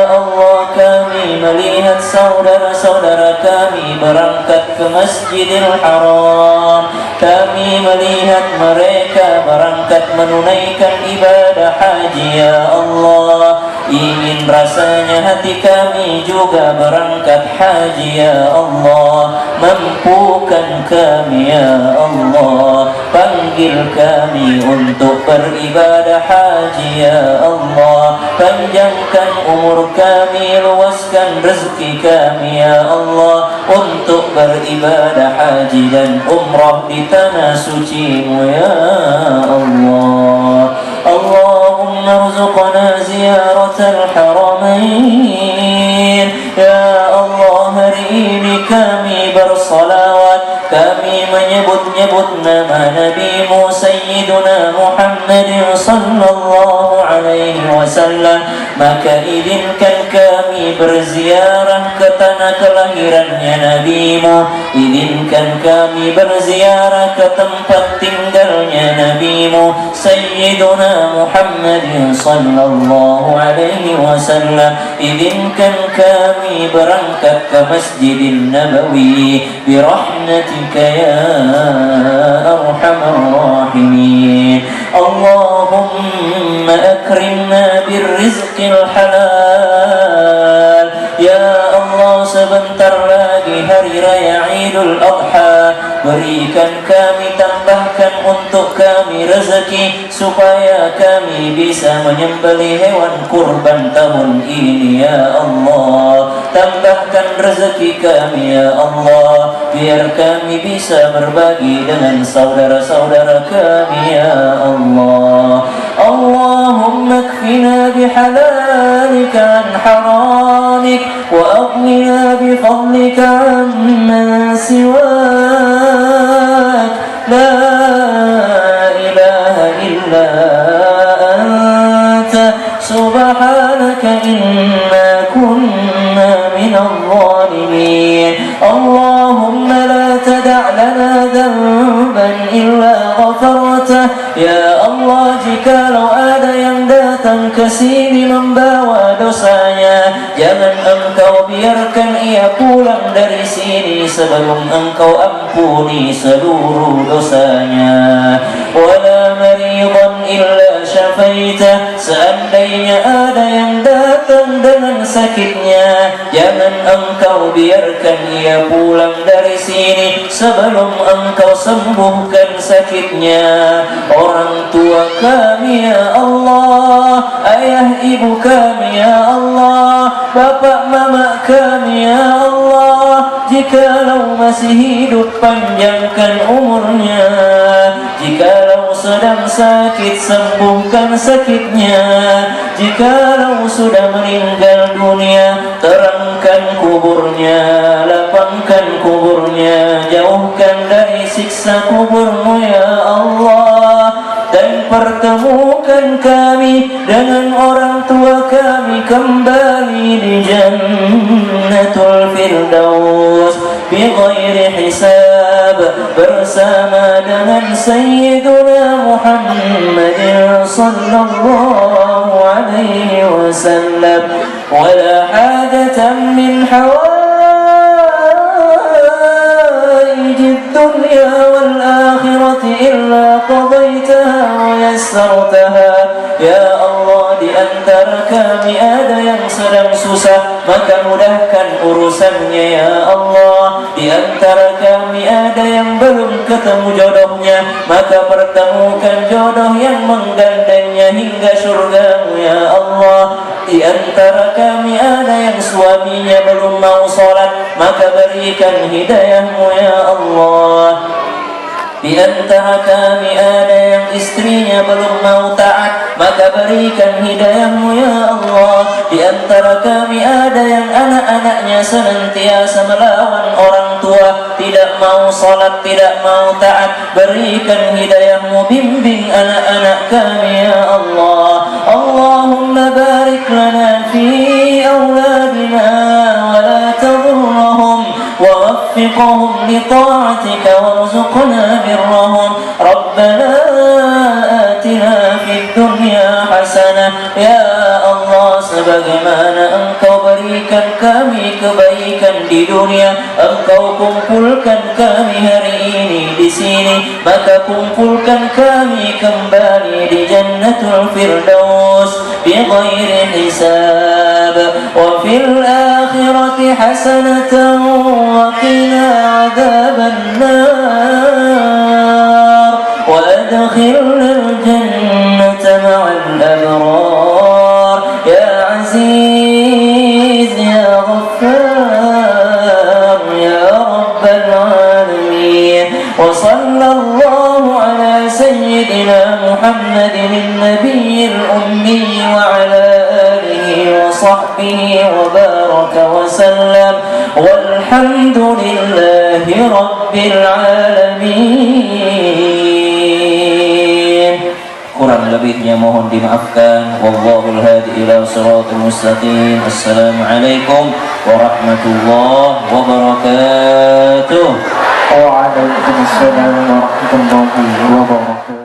Allah kami melihat saudara-saudara kami berangkat ke Masjidil Haram. Kami melihat mereka berangkat menunaikan ibadah haji ya Allah. Ingin rasanya hati kami juga berangkat haji ya Allah. Mampukan kami ya Allah. Panggil kami untuk beribadah haji ya Allah. Panjangkan umur kami, luaskan rezeki kami ya Allah untuk beribadah haji dan umrah di tanah suci-Mu ya Allah. Allahumma rzuqna ziyaratal haramain ya Allah. Hari ini kami bersalawat, kami menyebut-nyebut nama Nabi-Mu Sayyiduna Muhammad sallallahu alaihi wasallam. Maka izinkan kami berziarah ke tanah kelahirannya Nabi-Mu. Izinkan kami berziarah ke tempat tinggalnya Nabi-Mu Sayyiduna Muhammad sallallahu alaihi wasallam. Izinkan kami berangkat ke Masjidin Nabawi birahmatika ya arhamar rahimin. Allahumma akrimna birrizqil halal ya Allah. Sebentar lagi hari raya Idul Adha, berikan kami, tambahkan untuk kami rezeki supaya kami bisa menyembelih hewan kurban tahun ini ya Allah. Tambahkan rezeki kami ya Allah, biar kami bisa berbagi dengan saudara-saudara kami ya Allah. Allahumma kfina bihalalika an haramik wa aghnina bifadlika amman siwak. La ilaha illa anta subhanaka inna kunna minadh dhalimin. Allahumma la tada' lana dhanban illa ghafartah ya Allah. Jikalau ada yang datang ke sini membawa dosanya, jangan Engkau biarkan ia pulang dari sini sebelum Engkau ampuni seluruh dosanya. Wala maridan illa syafaitah. Seandainya ada yang datang dengan sakitnya, jangan Engkau biarkan ia pulang dari sini sebelum Engkau sembuhkan sakitnya. Orang tua kami ya Allah, ayah ibu kami ya Allah, bapak mama kami ya Allah, jikalau masih hidup panjangkan umurnya. Jikalau sedang sakit sembuhkan sakitnya. Jikalau sudah meninggal dunia terangkan kuburnya, lapangkan kuburnya, jauhkan dari siksa kuburmu ya Allah. Dan pertemukan kami dengan orang tua kami kembali di Jannatul Firdaus bighairi hisab bersama dengan Sayyiduna Muhammad sallallahu alaihi wasallam. Wala hajatan min hawaijid dunya wal akhirati illa qadaitaha wa yassartaha ya Allah. Di antara kami ada yang sedang susah, maka mudahkan urusannya ya Allah. Di antara kami ada yang belum ketemu jodohnya, maka pertemukan jodoh yang menggandengnya hingga surgamu ya Allah. Di antara kami ada yang suaminya belum mau sholat, maka berikan hidayahmu ya Allah. Di antara kami ada yang istrinya belum mau taat, maka berikan hidayahmu ya Allah. Di antara kami ada yang anak-anaknya senantiasa melawan orang tua, tidak mau salat, tidak mau taat, berikan hidayahmu, bimbing anak-anak kami ya Allah. Allahumma barik lana fi awladina wa la tadurrahum wa waffiqhum li ta'atika warzuqna birrahum. Rabbana atina fid dunya hasanah. Ya Allah, sebagaimana Engkau berikan kami kebaikan di dunia, Engkau kumpulkan kami hari ini di sini, maka kumpulkan kami kembali di Jannatul Firdaus bighairi hisab. Wa fil akhirati hasanatan wa qina adzaban nar wa adkhilna al-jannata ma'al abrar. Ya Aziz ya Ghaffar ya Rabbal Alamin. Wa sallallahu ala sayyidina Muhammadin an-nabiyil ummi wa ala alihi wa sahbihi wa baraka wa sallam. Walhamdulillahi rabbil alamin. Kurang lebihnya mohon dimaafkan. Wallahul hadi ila siratal mustaqim. Assalamualaikum warahmatullahi wabarakatuh. Waalaikumsalam warahmatullahi wabarakatuh.